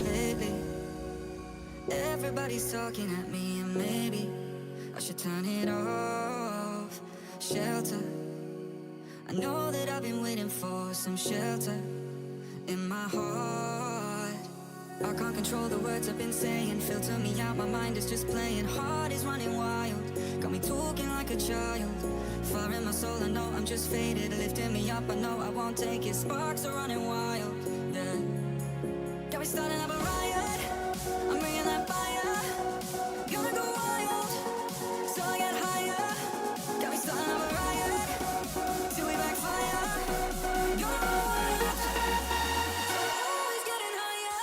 Lately, everybody's talking at me, and maybe I should turn it off. Shelter, I know that I've been waiting for some shelter in my heart. I can't control the words I've been saying, filter me out, my mind is just playing. Heart is running wild, got me talking like a child. Fire in my soul, I know I'm just faded, lifting me up, I know I won't take it. Sparks are running wild, yeah. Got me starting up a riot, I'm bringing that fire. Gonna go wild, so I get higher. Got me starting up a riot, till we backfire. Gonna go wild, always getting higher.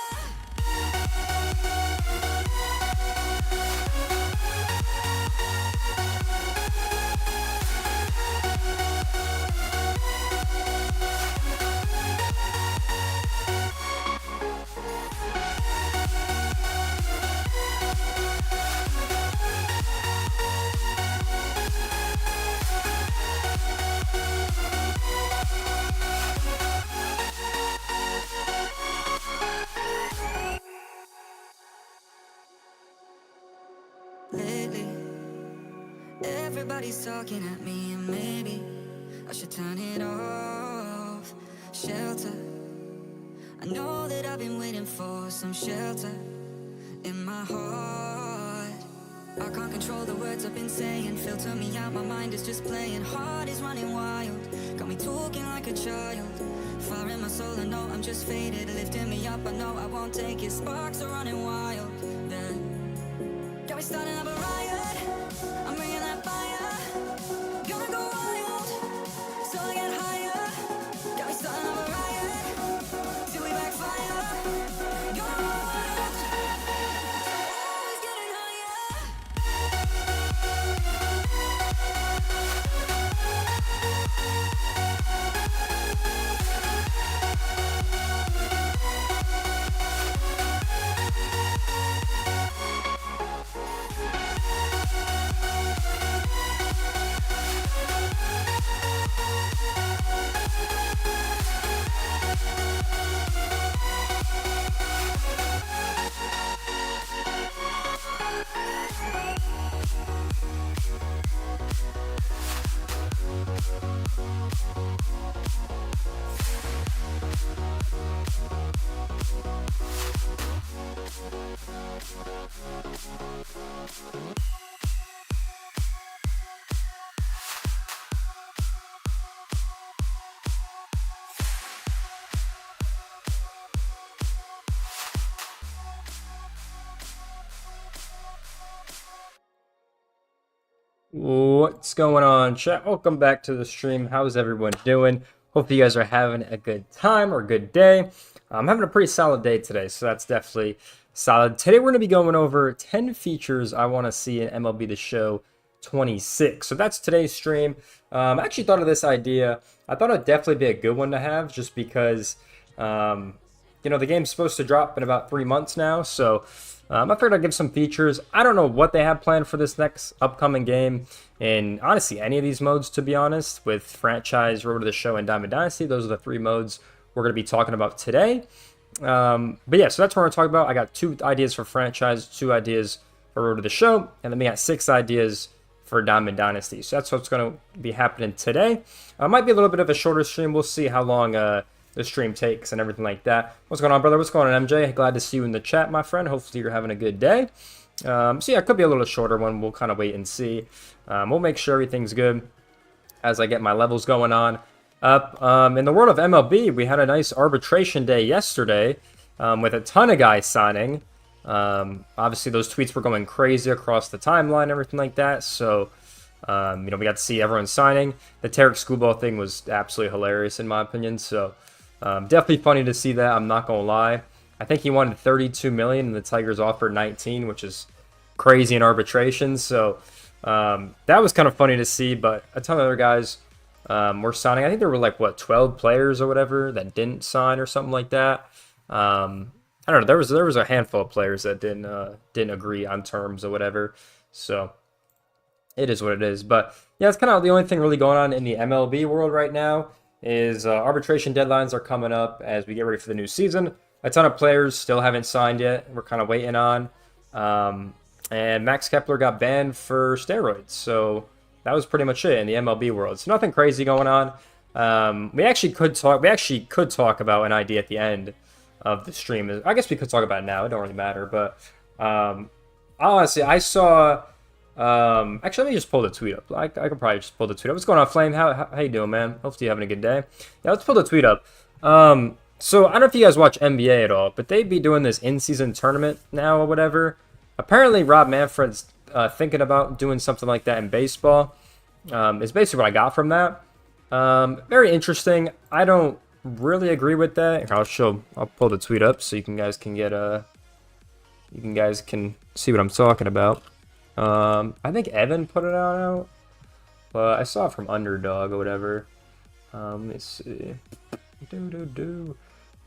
Lately, everybody's talking at me, and maybe I should turn it off. Shelter, I know that I've been waiting for some shelter in my heart. I can't control the words I've been saying, filter me out, my mind is just playing. Heart is running wild, got me talking like a child. Fire in my soul, I know I'm just faded, lifting me up, I know I won't take it. Sparks are running wild, yeah. Got me starting up a riot, I'm bringing that fire. Gonna go wild, so I get higher. Got me starting up a riot, till we backfire. Gonna go wild, always getting higher. What's going on, chat? Welcome back to the stream. How's everyone doing? Hope you guys are having a good time or a good day. I'm having a pretty solid day today, so that's definitely solid. Today we're going to be going over 10 features I want to see in MLB The Show 26. So that's today's stream. I actually thought of this idea. I thought it'd definitely be a good one to have just because, the game's supposed to drop in about 3 months now, so I figured I'd give some features. I don't know what they have planned for this next upcoming game, and honestly, any of these modes, to be honest, with Franchise, Road to the Show, and Diamond Dynasty. Those are the 3 modes we're going to be talking about today. But yeah, so that's what we're going to talk about. I got 2 ideas for Franchise, 2 ideas for Road to the Show, and then we got 6 ideas for Diamond Dynasty. So that's what's going to be happening today. Might be a little bit of a shorter stream. We'll see how long the stream takes and everything like that. What's going on, brother? What's going on, MJ? Glad to see you in the chat, my friend. Hopefully you're having a good day. So yeah, it could be a little shorter one. We'll kind of wait and see. We'll make sure everything's good as I get my levels going on up. In the world of MLB, we had a nice arbitration day yesterday with a ton of guys signing. Obviously, those tweets were going crazy across the timeline and everything like that. So, we got to see everyone signing. The Tarek Skubal thing was absolutely hilarious, in my opinion. So, definitely funny to see that. I'm not going to lie. I think he wanted $32 million and the Tigers offered 19, which is crazy in arbitration. So, that was kind of funny to see. But a ton of other guys were signing. I think there were 12 players or whatever that didn't sign or something like that. I don't know. There was a handful of players that didn't agree on terms or whatever. So it is what it is. But yeah, it's kind of the only thing really going on in the MLB world right now is arbitration deadlines are coming up as we get ready for the new season. A ton of players still haven't signed yet. We're kind of waiting on. And Max Kepler got banned for steroids. So that was pretty much it in the MLB world. So nothing crazy going on. We actually could talk about an idea at the end of the stream. I guess we could talk about it now. It don't really matter. But honestly, I saw. Actually, let me just pull the tweet up. I could probably just pull the tweet up. What's going on, Flame? How you doing, man? Hopefully you're having a good day. Yeah, let's pull the tweet up. So I don't know if you guys watch NBA at all, but they'd be doing this in-season tournament now or whatever. Apparently, Rob Manfred's thinking about doing something like that in baseball. Is basically what I got from that. Very interesting. I don't really agree with that. I'll pull the tweet up so you guys can see what I'm talking about. I think Evan put it out, but I saw it from Underdog or whatever. Let me see.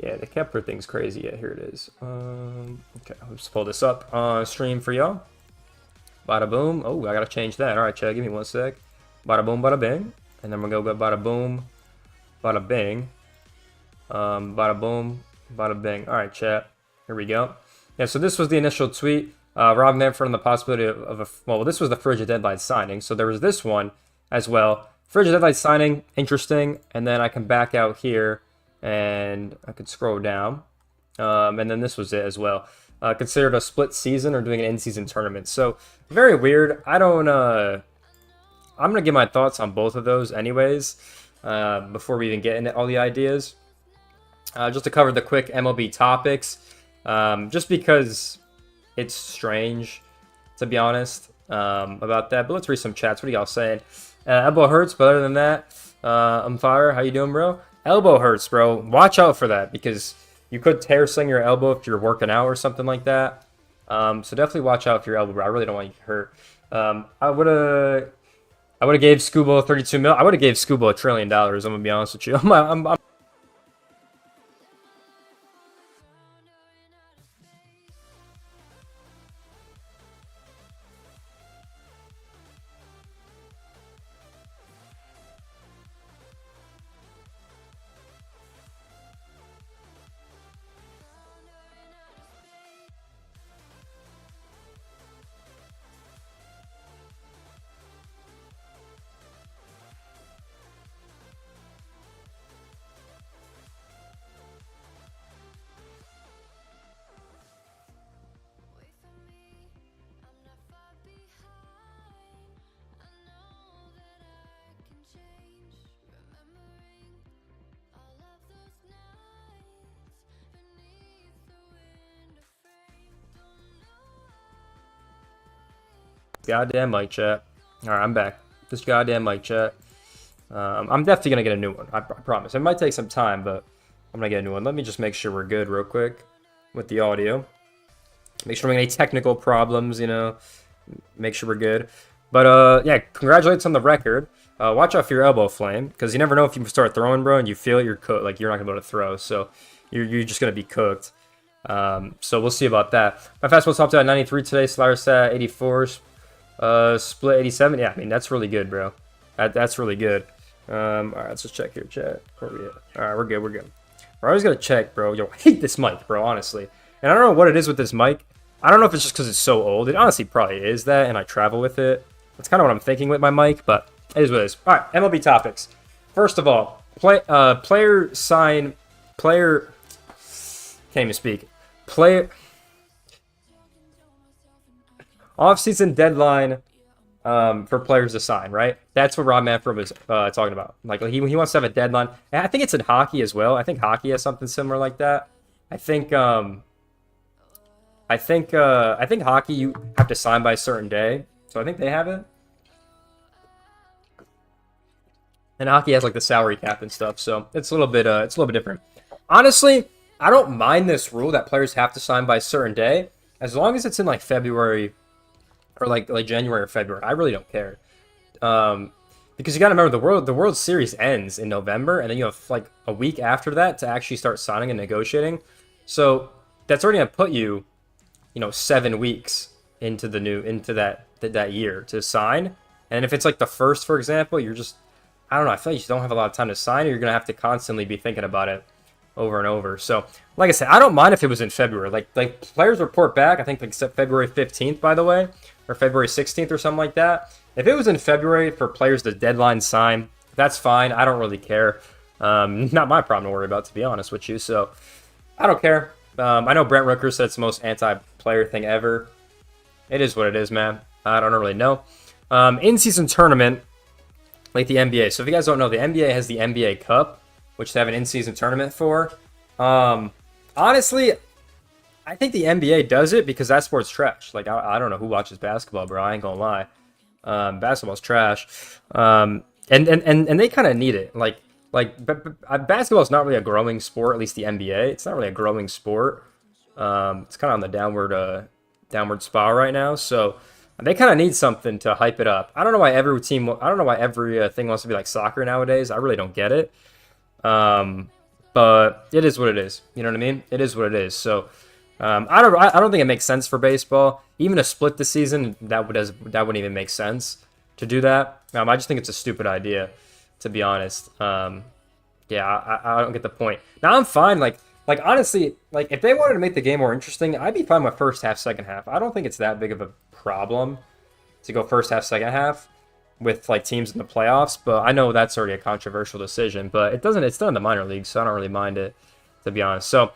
Yeah, the Kepler thing's crazy. Yeah, here it is. Okay, let's pull this up on stream for y'all. Bada boom. Oh, I gotta change that. All right, Chad, give me 1 sec. Bada boom, bada bing. And then we're gonna go bada boom, bada bing. Bada boom, bada bing. All right, chat. Here we go. Yeah, so this was the initial tweet. Rob Manfred on the possibility well, this was the frigid deadline signing. So there was this one as well. Frigid deadline signing, interesting. And then I can back out here and I could scroll down. And then this was it as well. Considered a split season or doing an in-season tournament. So very weird. I'm gonna give my thoughts on both of those anyways. Before we even get into all the ideas. Just to cover the quick MLB topics. Just because it's strange, to be honest, about that. But let's read some chats. What are y'all saying? Elbow hurts, but other than that, I'm fire. How you doing, bro? Elbow hurts, bro. Watch out for that because you could tear sling your elbow if you're working out or something like that. So definitely watch out for your elbow, bro. I really don't want you to get hurt. I would have gave Scuba 32 mil. I would have gave Scuba $1 trillion. I'm gonna be honest with you. I'm goddamn mic chat. All right, I'm back. This goddamn mic chat. I'm definitely gonna get a new one. I promise. It might take some time, but I'm gonna get a new one. Let me just make sure we're good real quick with the audio. Make sure we don't get any technical problems. Make sure we're good. But yeah, congratulations on the record. Watch out for your elbow, Flame, because you never know if you start throwing, bro, and you feel it, you're cooked. Like you're not gonna be able to throw, so you're just gonna be cooked. So we'll see about that. My fastball topped out at 93 today. Slider sat at 84. Split 87. Yeah, I mean that's really good, bro. That's really good. All right, let's just check here, chat. Where we at? All right, we're good. We're good. We're always gonna check, bro. Yo, I hate this mic, bro. Honestly, and I don't know what it is with this mic. I don't know if it's just because it's so old. It honestly probably is that, and I travel with it. That's kind of what I'm thinking with my mic, but it is what it is. All right, MLB topics. First of all, player sign. Player can't even speak. Player. Off-season deadline for players to sign, right? That's what Rob Manfred was talking about. Like he wants to have a deadline. And I think it's in hockey as well. I think hockey has something similar like that. I think hockey you have to sign by a certain day. So I think they have it. And hockey has like the salary cap and stuff. So it's a little bit different. Honestly, I don't mind this rule that players have to sign by a certain day as long as it's in like February. Or like January or February. I really don't care. Because you got to remember the World Series ends in November, and then you have like a week after that to actually start signing and negotiating. So that's already gonna put you, 7 weeks into that year to sign. And if it's like the first, for example, you're just, I don't know. I feel like you don't have a lot of time to sign, or you're gonna have to constantly be thinking about it. over and over. So, like I said, I don't mind if it was in February. Like players report back, I think like February 15th, by the way, or February 16th or something like that. If it was in February for players to deadline sign, that's fine. I don't really care. Not my problem to worry about, to be honest with you. So, I don't care. I know Brent Rooker said it's the most anti-player thing ever. It is what it is, man. I don't really know. In-season tournament, like the NBA. So if you guys don't know, the NBA has the NBA Cup, which they have an in-season tournament for. Honestly, I think the NBA does it because that sport's trash. Like, I don't know who watches basketball, bro. I ain't gonna lie. Basketball's trash. And they kind of need it. Basketball is not really a growing sport, at least the NBA. It's not really a growing sport. It's kind of on the downward spiral right now. So they kind of need something to hype it up. I don't know why every thing wants to be like soccer nowadays. I really don't get it. But it is what it is. You know what I mean? It is what it is. So I don't think it makes sense for baseball. Even to split the season, that wouldn't even make sense to do that. I just think it's a stupid idea, to be honest. I don't get the point. Now I'm fine. Like honestly, like if they wanted to make the game more interesting, I'd be fine with first half, second half. I don't think it's that big of a problem to go first half, second half with like teams in the playoffs. But I know that's already a controversial decision. But it's done in the minor leagues, so I don't really mind it, to be honest. So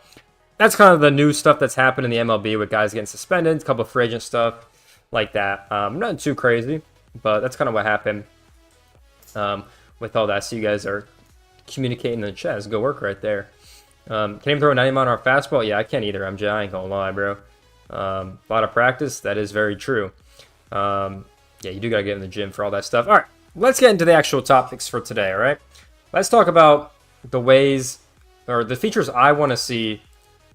that's kind of the new stuff that's happened in the MLB with guys getting suspended, a couple of free agent stuff like that. Nothing too crazy, but that's kind of what happened with all that. So you guys are communicating in the chat. It's good work right there. Can you throw a 90-mile-an-hour fastball? Yeah, I can't either, MJ. I ain't gonna lie, bro. A lot of practice. That is very true. Yeah, you do gotta get in the gym for all that stuff. All right, let's get into the actual topics for today, all right? Let's talk about the ways or the features I want to see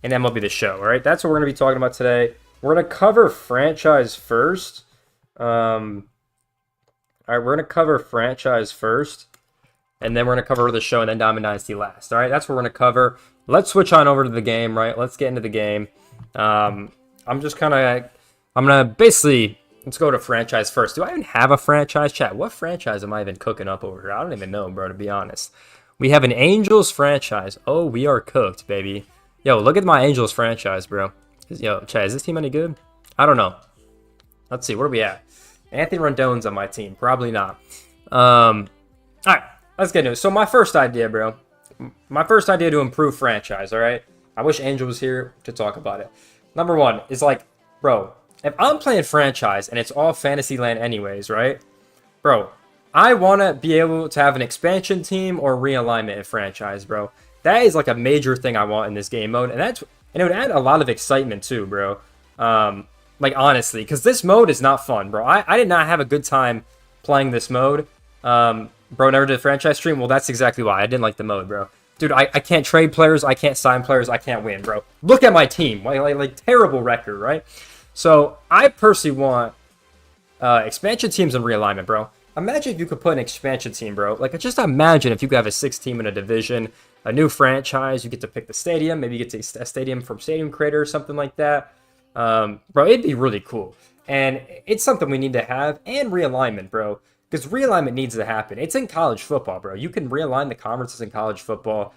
in MLB The Show, all right? That's what we're going to be talking about today. We're going to cover franchise first. All right, we're going to cover franchise first, and then we're going to cover the show and then Diamond Dynasty last, all right? That's what we're going to cover. Let's switch on over to the game, right? Let's get into the game. I'm going to basically, let's go to franchise first. Do I even have a franchise, chat? What franchise am I even cooking up over here? I don't even know, bro, to be honest. We have an Angels franchise. Oh, we are cooked, baby. Yo, look at my Angels franchise, bro. Yo, Chad, is this team any good? I don't know. Let's see. Where are we at? Anthony Rendon's on my team. Probably not. All right. Let's get into it. So my first idea, bro. My first idea to improve franchise, all right? I wish Angel was here to talk about it. Number one is like, bro, if I'm playing franchise and it's all fantasy land anyways, right? Bro, I want to be able to have an expansion team or realignment in franchise, bro. That is like a major thing I want in this game mode, and it would add a lot of excitement too, bro. Like honestly, because this mode is not fun, bro. I did not have a good time playing this mode. Bro, never did a franchise stream. Well, that's exactly why I didn't like the mode, bro. Dude, I can't trade players, I can't sign players, I can't win, bro. Look at my team, like terrible record, right? So I personally want expansion teams and realignment, bro. Imagine if you could put an expansion team, bro. Like, just imagine if you could have a 6-team in a division, a new franchise. You get to pick the stadium. Maybe you get to a stadium from Stadium Creator or something like that. Bro, it'd be really cool. And it's something we need to have. And realignment, bro. Because realignment needs to happen. It's in college football, bro. You can realign the conferences in college football.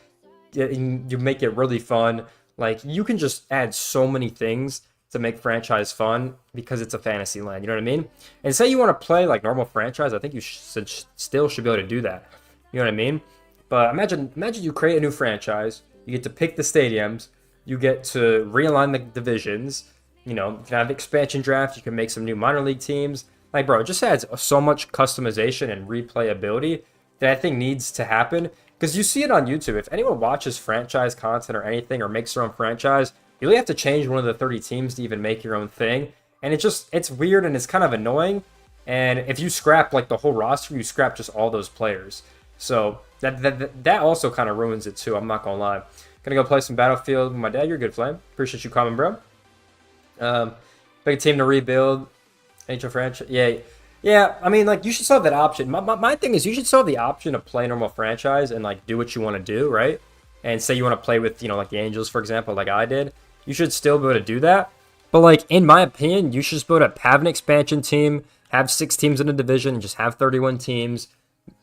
You make it really fun. Like, you can just add so many things to make franchise fun because it's a fantasy land, you know what I mean? And say you want to play like normal franchise, I think you still should be able to do that. You know what I mean? But imagine you create a new franchise, you get to pick the stadiums, you get to realign the divisions, you know, you can have expansion drafts, you can make some new minor league teams. Like, bro, it just adds so much customization and replayability that I think needs to happen. Because you see it on YouTube. If anyone watches franchise content or anything or makes their own franchise, you really have to change one of the 30 teams to even make your own thing. And it's weird and it's kind of annoying. And if you scrap like the whole roster, you scrap just all those players. So that also kind of ruins it too. I'm not going to lie. Gonna go play some Battlefield with my dad. You're a good, Flame. Appreciate you coming, bro. Big team to rebuild. NHL franchise. Yeah. I mean, like, you should still have that option. My thing is you should still have the option of play normal franchise and like do what you want to do, right? And say you want to play with, you know, like the Angels, for example, like I did. You should still be able to do that. But, like, in my opinion, you should just be able to have an expansion team, have 6 teams in a division, just have 31 teams.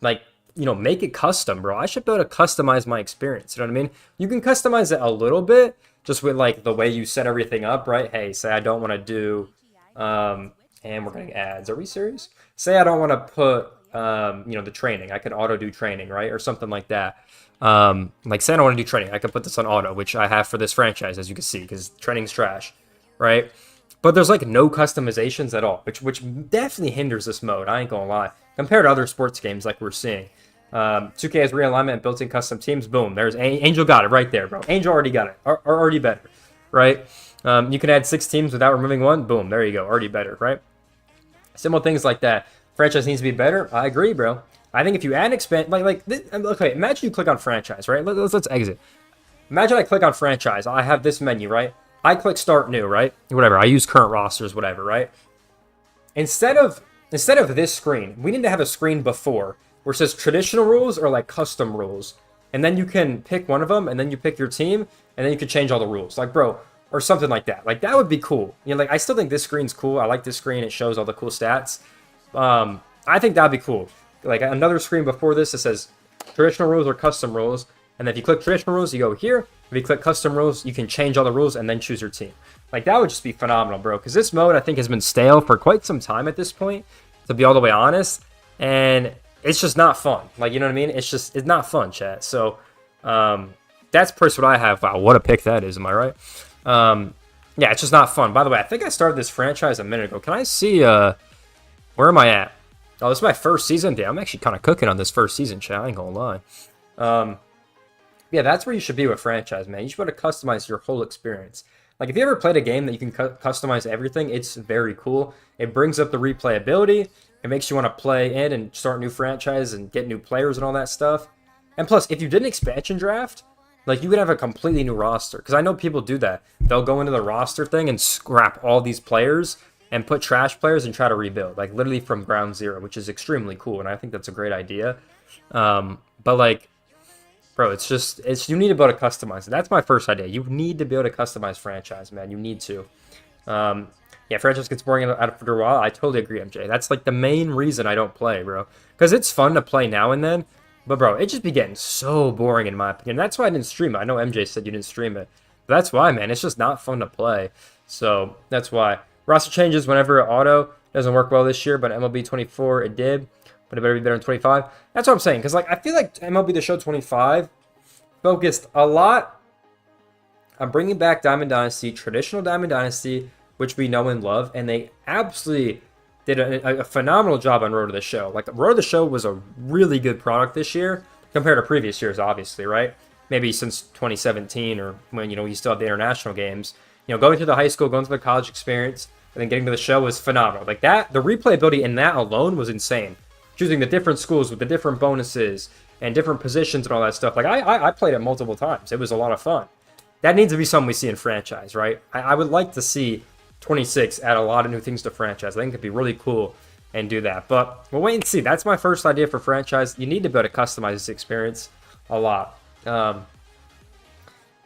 Like, make it custom, bro. I should be able to customize my experience. You know what I mean? You can customize it a little bit just with like the way you set everything up, right? Hey, say I don't want to do, and we're getting ads. Are we serious? Say I don't want to put, the training. I could auto do training, right? Or something like that. Like say I don't want to do training. I could put this on auto, which I have for this franchise, as you can see, because training's trash, right? But there's like no customizations at all, which definitely hinders this mode. I ain't gonna lie. Compared to other sports games like we're seeing. 2K has realignment and built-in custom teams. Boom. There's Angel got it right there, bro. Angel already got it. Already better, right? You can add 6 teams without removing one. Boom. There you go. Already better, right? Simple things like that. Franchise needs to be better. I agree, bro. I think if you add and expand, okay, imagine you click on franchise, right? Let's exit. Imagine I click on franchise. I have this menu, right? I click start new, right? Whatever. I use current rosters, whatever, right? Instead of this screen, we need to have a screen before where it says traditional rules or like custom rules. And then you can pick one of them and then you pick your team and then you can change all the rules. Like, bro, or something like that. Like, that would be cool. Like, I still think this screen's cool. I like this screen. It shows all the cool stats. I think that'd be cool. Like, another screen before this that says traditional rules or custom rules. And then if you click traditional rules, you go here. If you click custom rules, you can change all the rules and then choose your team. Like, that would just be phenomenal, bro. Because this mode, I think, has been stale for quite some time at this point, to be all the way honest. And it's just not fun. Like, you know what I mean? It's not fun, chat. So, that's personally what I have. Wow, what a pick that is. Am I right? Yeah, it's just not fun. By the way, I think I started this franchise a minute ago. Can I see, where am I at? Oh, this is my first season. Damn, I'm actually kind of cooking on this first season, chat. I ain't gonna lie. Yeah, that's where you should be with franchise, man. You should be able to customize your whole experience. Like, if you ever played a game that you can customize everything, it's very cool. It brings up the replayability. It makes you want to play in and start a new franchise and get new players and all that stuff. And plus, if you did an expansion draft, like, you could have a completely new roster. Because I know people do that. They'll go into the roster thing and scrap all these players and put trash players and try to rebuild. Like, literally from ground zero, which is extremely cool. And I think that's a great idea. But, like, bro, you need to be able to customize it. That's my first idea. You need to be able to customize franchise, man. You need to. Yeah, franchise gets boring after a while. I totally agree, MJ. That's like the main reason I don't play, bro. Because it's fun to play now and then. But, bro, it just be getting so boring in my opinion. That's why I didn't stream it. I know MJ said you didn't stream it. But that's why, man. It's just not fun to play. So, that's why. Roster changes whenever auto doesn't work well this year. But MLB 24, it did. But it better be better than 25. That's what I'm saying. Because, like, I feel like MLB The Show 25 focused a lot on bringing back Diamond Dynasty, traditional Diamond Dynasty, which we know and love. And they absolutely did a phenomenal job on Road to the Show. Like, Road to the Show was a really good product this year compared to previous years, obviously, right? Maybe since 2017 or when, you still had the international games. Going through the high school, going through the college experience, and then getting to the show was phenomenal. Like, that, the replayability in that alone was insane. Choosing the different schools with the different bonuses and different positions and all that stuff. Like, I played it multiple times. It was a lot of fun. That needs to be something we see in franchise, right? I would like to see 26 add a lot of new things to franchise. I think it'd be really cool and do that. But we'll wait and see. That's my first idea for franchise. You need to be able to customize this experience a lot. Go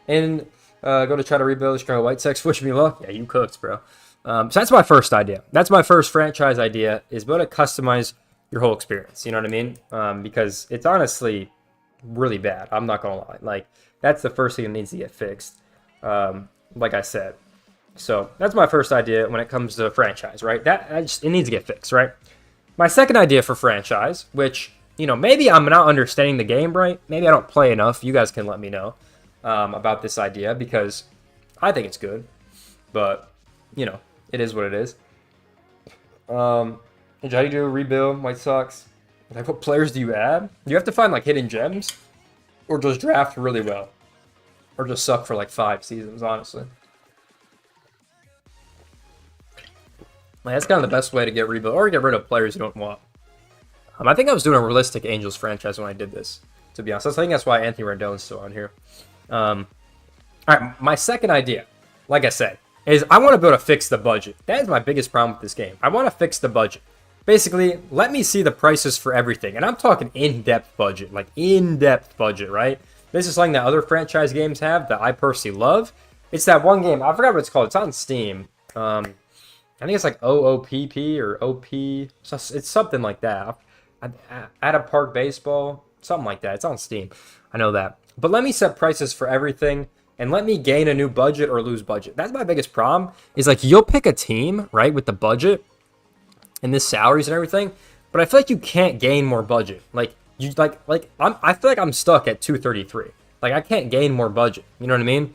to try to rebuild Chicago White Sox. Wish me luck. Yeah, you cooked, bro. So that's my first idea. That's my first franchise idea, is be able to customize your whole experience. You know what I mean? Because it's honestly really bad. I'm not going to lie. Like, that's the first thing that needs to get fixed. Like I said. So that's my first idea when it comes to franchise, right? It needs to get fixed, right? My second idea for franchise, which, maybe I'm not understanding the game right. Maybe I don't play enough. You guys can let me know about this idea, because I think it's good. But, it is what it is. How do you do rebuild White Sox? Like, what players do you add? Do you have to find, like, hidden gems? Or just draft really well? Or just suck for, like, 5 seasons, honestly. Like, that's kind of the best way to get rebuild, or get rid of players you don't want. I think I was doing a realistic Angels franchise when I did this, to be honest. I think that's why Anthony Rendon's still on here. All right, my second idea, like I said, is I want to be able to fix the budget. That is my biggest problem with this game. I want to fix the budget. Basically, let me see the prices for everything. And I'm talking in-depth budget, like in-depth budget, right? This is something that other franchise games have that I personally love. It's that one game, I forgot what it's called. It's on Steam. I think it's like OOPP or OP. It's something like that. At a Park Baseball, something like that. It's on Steam. I know that. But let me set prices for everything and let me gain a new budget or lose budget. That's my biggest problem. Is like you'll pick a team, right, with the budget and the salaries and everything, but I feel like you can't gain more budget. Like you I feel like I'm stuck at 233. Like I can't gain more budget. You know what I mean?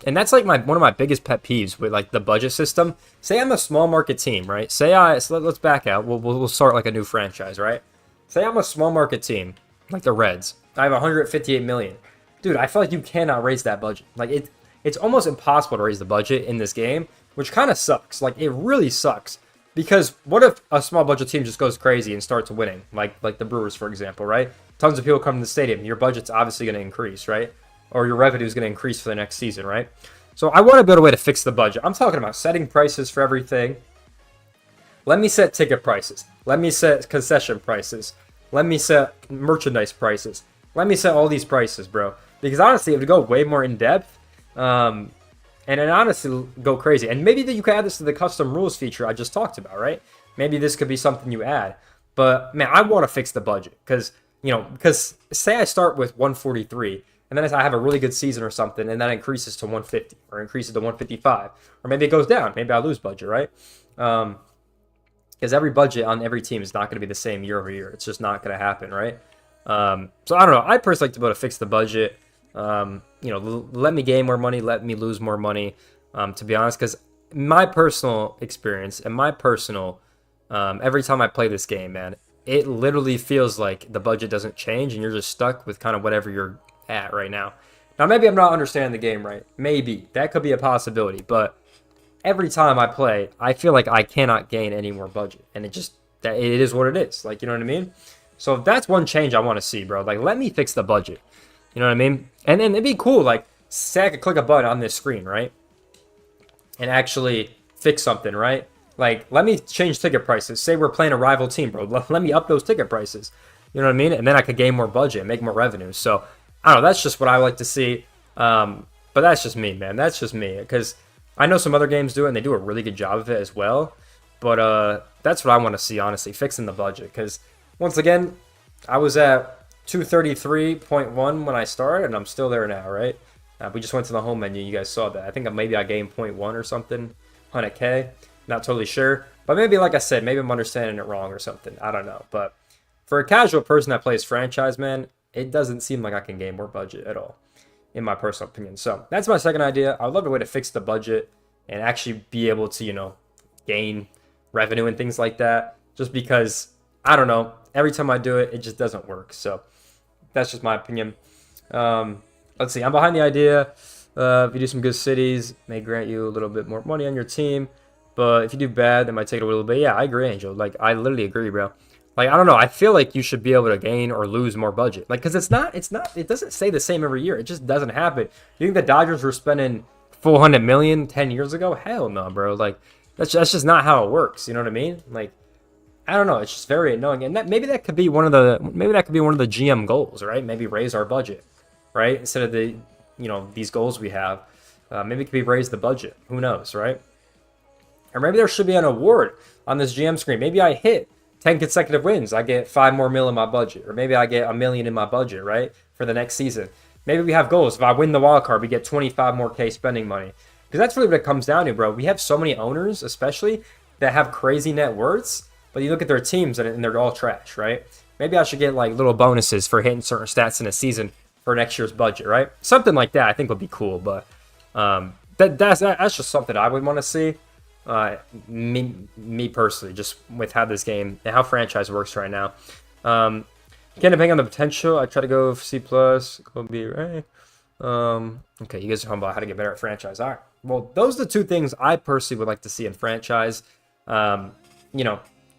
And that's like one of my biggest pet peeves with like the budget system. Say I'm a small market team, right? So let's back out. We'll start like a new franchise, right? Say I'm a small market team, like the Reds. I have 158 million. Dude, I feel like you cannot raise that budget. Like it's almost impossible to raise the budget in this game, which kind of sucks. Like it really sucks. Because what if a small budget team just goes crazy and starts winning? Like the Brewers, for example, right? Tons of people come to the stadium. Your budget's obviously going to increase, right? Or your revenue is going to increase for the next season, right? So I want to build a way to fix the budget. I'm talking about setting prices for everything. Let me set ticket prices. Let me set concession prices. Let me set merchandise prices. Let me set all these prices, bro. Because honestly, it would go way more in depth. And it honestly go crazy. And maybe that you could add this to the custom rules feature I just talked about, right? Maybe this could be something you add. But man, I want to fix the budget because say I start with 143 and then I have a really good season or something and then it increases to 150 or increases to 155 or maybe it goes down. Maybe I lose budget, right? Because every budget on every team is not going to be the same year over year. It's just not going to happen, right? So I don't know. I personally like to be able to fix the budget. Let me gain more money, let me lose more money, to be honest, because my personal experience and my personal, every time I play this game, man, it literally feels like the budget doesn't change and you're just stuck with kind of whatever you're at right now. Now, maybe I'm not understanding the game right. Maybe. That could be a possibility, but every time I play, I feel like I cannot gain any more budget, and it is what it is. Like, you know what I mean? So that's one change I want to see, bro. Like, let me fix the budget. You know what I mean? And then it'd be cool, like, say I could click a button on this screen, right? And actually fix something, right? Like, let me change ticket prices. Say we're playing a rival team, bro. Let me up those ticket prices. You know what I mean? And then I could gain more budget and make more revenue. So, I don't know. That's just what I like to see. But that's just me, man. That's just me. Because I know some other games do it, and they do a really good job of it as well. But that's what I want to see, honestly, fixing the budget. Because, once again, I was at 233.1 when I started, and I'm still there now, right? We just went to the home menu. You guys saw that. I think maybe I gained 0.1 or something, 100K. Not totally sure. But maybe, like I said, maybe I'm understanding it wrong or something. I don't know. But for a casual person that plays franchise, man, it doesn't seem like I can gain more budget at all, in my personal opinion. So that's my second idea. I would love a way to fix the budget and actually be able to, gain revenue and things like that. Just because, I don't know, every time I do it, it just doesn't work. So that's just my opinion. Let's see. I'm behind the idea. If you do some good cities, it may grant you a little bit more money on your team. But if you do bad, it might take it a little bit. Yeah, I agree, Angel. Like, I literally agree, bro. Like, I don't know. I feel like you should be able to gain or lose more budget. Like, because it doesn't stay the same every year. It just doesn't happen. You think the Dodgers were spending $400 million 10 years ago? Hell no, bro. Like, that's just not how it works. You know what I mean? Like, I don't know. It's just very annoying. And maybe that could be one of the GM goals, right? Maybe raise our budget, right? Instead of these goals we have, maybe it could be raise the budget. Who knows, right? Or maybe there should be an award on this GM screen. Maybe I hit 10 consecutive wins. I get $5 more in my budget. Or maybe I get $1 million in my budget, right? For the next season. Maybe we have goals. If I win the wild card, we get 25 more K spending money. Because that's really what it comes down to, bro. We have so many owners, especially, that have crazy net worths. But you look at their teams and they're all trash, right? Maybe I should get like little bonuses for hitting certain stats in a season for next year's budget, right? Something like that I think would be cool. But that's just something I would want to see. Me personally, just with how this game and how franchise works right now. Can't depend on the potential. I try to go C+, go B, right? Okay, you guys are talking about how to get better at franchise. All right. Well, those are the two things I personally would like to see in franchise.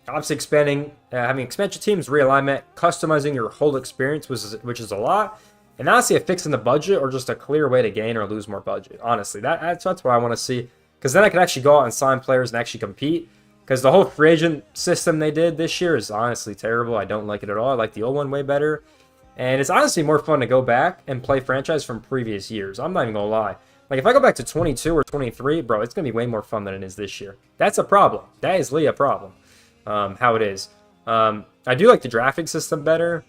Obviously expanding, having expansion teams, realignment, customizing your whole experience, which is a lot. And honestly, fixing the budget or just a clear way to gain or lose more budget. Honestly, that's what I want to see. Because then I can actually go out and sign players and actually compete. Because the whole free agent system they did this year is honestly terrible. I don't like it at all. I like the old one way better. And it's honestly more fun to go back and play franchise from previous years. I'm not even going to lie. Like, if I go back to 22 or 23, bro, it's going to be way more fun than it is this year. That's a problem. That is really a problem, how it is. I do like the drafting system better.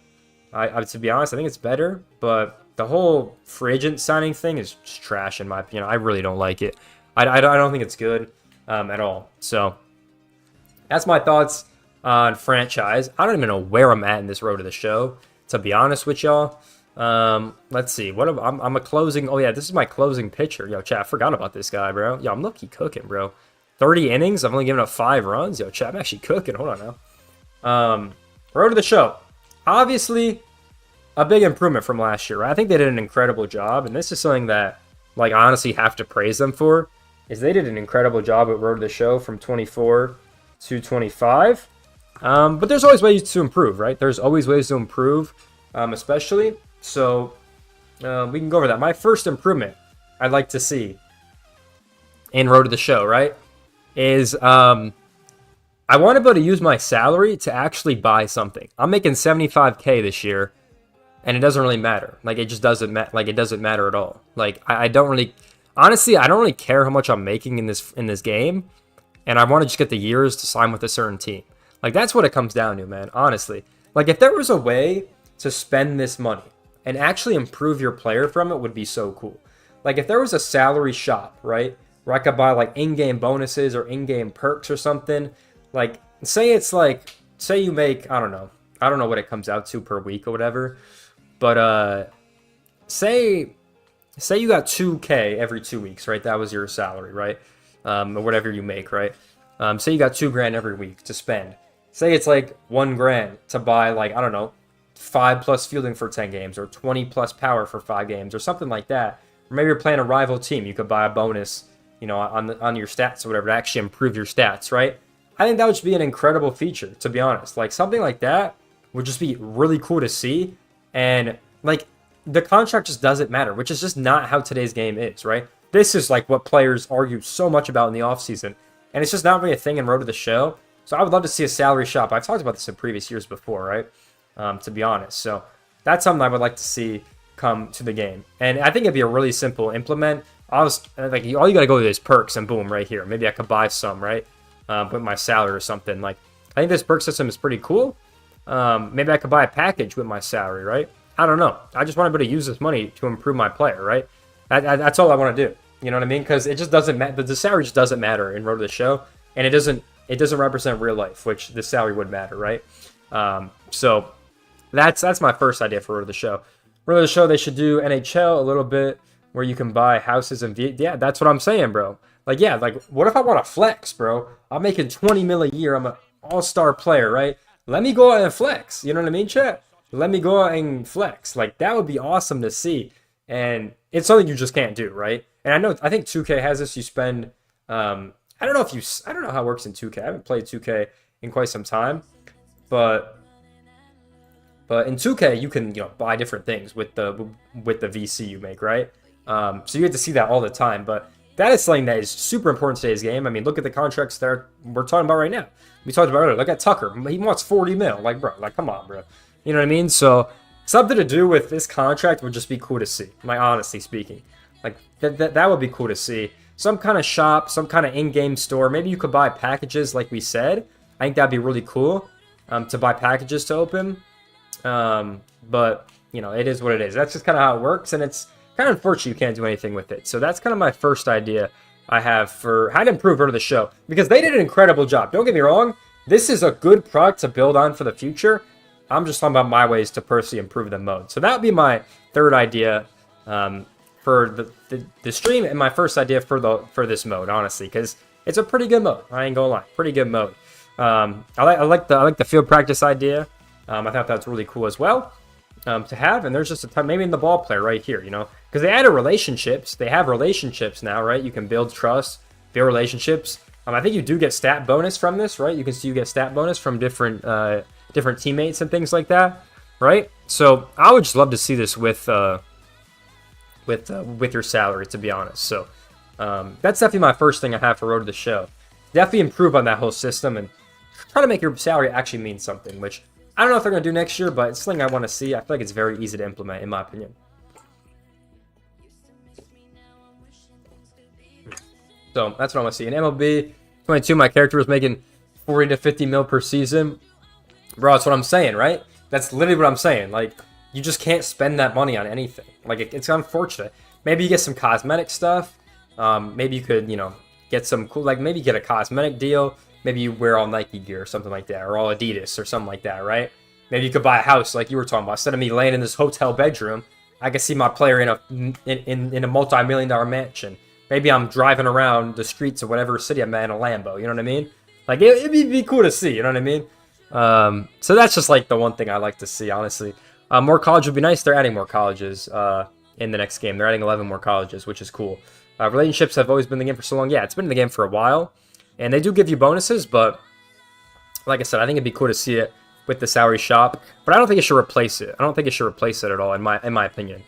To be honest, I think it's better, but the whole free agent signing thing is just trash in my opinion. I really don't like it. I don't think it's good at all. So that's my thoughts on franchise. I don't even know where I'm at in this road to the show, to be honest with y'all. Let's see. I'm a closing. Oh yeah, this is my closing pitcher. Yo, chat, I forgot about this guy, bro. Yo, I'm lucky cooking, bro. 30 innings. I've only given up 5 runs. Yo, chat, I'm actually cooking. Hold on now. Road to the show. Obviously, a big improvement from last year, right? I think they did an incredible job, and this is something that, like, I honestly have to praise them for, is they did an incredible job at Road to the Show from 24 to 25. But there's always ways to improve, right? There's always ways to improve, especially. So we can go over that. My first improvement I'd like to see in Road to the Show, right, is I want to be able to use my salary to actually buy something. I'm making $75K this year, and it doesn't really matter. Like, it just doesn't matter. Like, it doesn't matter at all. Like, I don't really, honestly, I don't really care how much I'm making in this game, and I want to just get the years to sign with a certain team. Like, that's what it comes down to, man. Honestly, like, if there was a way to spend this money and actually improve your player from it, would be so cool. Like, if there was a salary shop, right, where I could buy like in-game bonuses or in-game perks or something. Like, say you make, I don't know what it comes out to per week or whatever, but say you got 2K every 2 weeks, right? That was your salary, right? Or whatever you make, right? Say you got $2,000 every week to spend. Say it's like $1,000 to buy, like, I don't know, 5+ fielding for 10 games, or 20+ power for 5 games, or something like that. Or maybe you're playing a rival team, you could buy a bonus, you know, on your stats or whatever to actually improve your stats, right? I think that would just be an incredible feature, to be honest. Like, something like that would just be really cool to see. And, like, the contract just doesn't matter, which is just not how today's game is, right? This is, like, what players argue so much about in the offseason. And it's just not really a thing in Road to the Show. So I would love to see a salary shop. I've talked about this in previous years before, right? To be honest. So that's something I would like to see come to the game. And I think it'd be a really simple implement. All you got to go to is perks, and boom, right here. Maybe I could buy some, right? With my salary or something. Like, I think this perk system is pretty cool. Maybe I could buy a package with my salary, right? I don't know. I just want to be able to use this money to improve my player, right? That's all I want to do. You know what I mean? Because it just doesn't matter. The salary just doesn't matter in Road to the Show, and it doesn't represent real life, which the salary would matter, right? So that's my first idea for Road to the Show. Road to the Show, they should do NHL a little bit, where you can buy houses and yeah, that's what I'm saying, bro. Like, yeah, like, what if I want to flex, bro? I'm making $20 million a year. I'm an all-star player, right? Let me go out and flex. You know what I mean, chat? Let me go out and flex. Like, that would be awesome to see. And it's something you just can't do, right? And I think 2K has this. You spend, I don't know how it works in 2K. I haven't played 2K in quite some time. But in 2K, you can, buy different things with the VC you make, right? So you get to see that all the time. But that is something that is super important in today's game. I mean, look at the contracts that we're talking about right now. We talked about earlier. Look at Tucker. He wants 40 mil. Like, bro, like, come on, bro. You know what I mean? So something to do with this contract would just be cool to see. Like, honestly speaking, like that would be cool to see. Some kind of shop, some kind of in-game store. Maybe you could buy packages, like we said. I think that'd be really cool to buy packages to open. But it is what it is. That's just kind of how it works, and it's kind of unfortunate you can't do anything with it. So that's kind of my first idea I have for how to improve Road to the Show, because they did an incredible job. Don't get me wrong. This is a good product to build on for the future. I'm just talking about my ways to personally improve the mode. So that would be my third idea for the stream, and my first idea for this mode, honestly, because it's a pretty good mode. I ain't gonna lie, pretty good mode. I like the field practice idea. I thought that's really cool as well to have. And there's just a ton, maybe in the ball player right here, because they added relationships. They have relationships now, right? You can build trust, build relationships. I think you do get stat bonus from this, right? You can see you get stat bonus from different teammates and things like that, right? So I would just love to see this with your salary, to be honest. So that's definitely my first thing I have for Road to the Show. Definitely improve on that whole system and try to make your salary actually mean something, which I don't know if they're going to do next year, but it's something I want to see. I feel like it's very easy to implement, in my opinion. So that's what I want to see. In MLB 22, my character was making 40 to 50 mil per season. Bro, that's what I'm saying, right? That's literally what I'm saying. Like, you just can't spend that money on anything. Like, it's unfortunate. Maybe you get some cosmetic stuff. Maybe you could, you know, get some cool, like, maybe get a cosmetic deal. Maybe you wear all Nike gear or something like that, or all Adidas or something like that, right? Maybe you could buy a house like you were talking about. Instead of me laying in this hotel bedroom, I could see my player in a multi-million-dollar mansion. Maybe I'm driving around the streets of whatever city I'm at in a Lambo. You know what I mean? Like, it'd be cool to see. You know what I mean? So that's just like the one thing I like to see, honestly. More college would be nice. They're adding more colleges in the next game. They're adding 11 more colleges, which is cool. Relationships have always been in the game for so long. Yeah, it's been in the game for a while. And they do give you bonuses, but like I said, I think it'd be cool to see it with the salary shop. But I don't think it should replace it. I don't think it should replace it at all, in my opinion.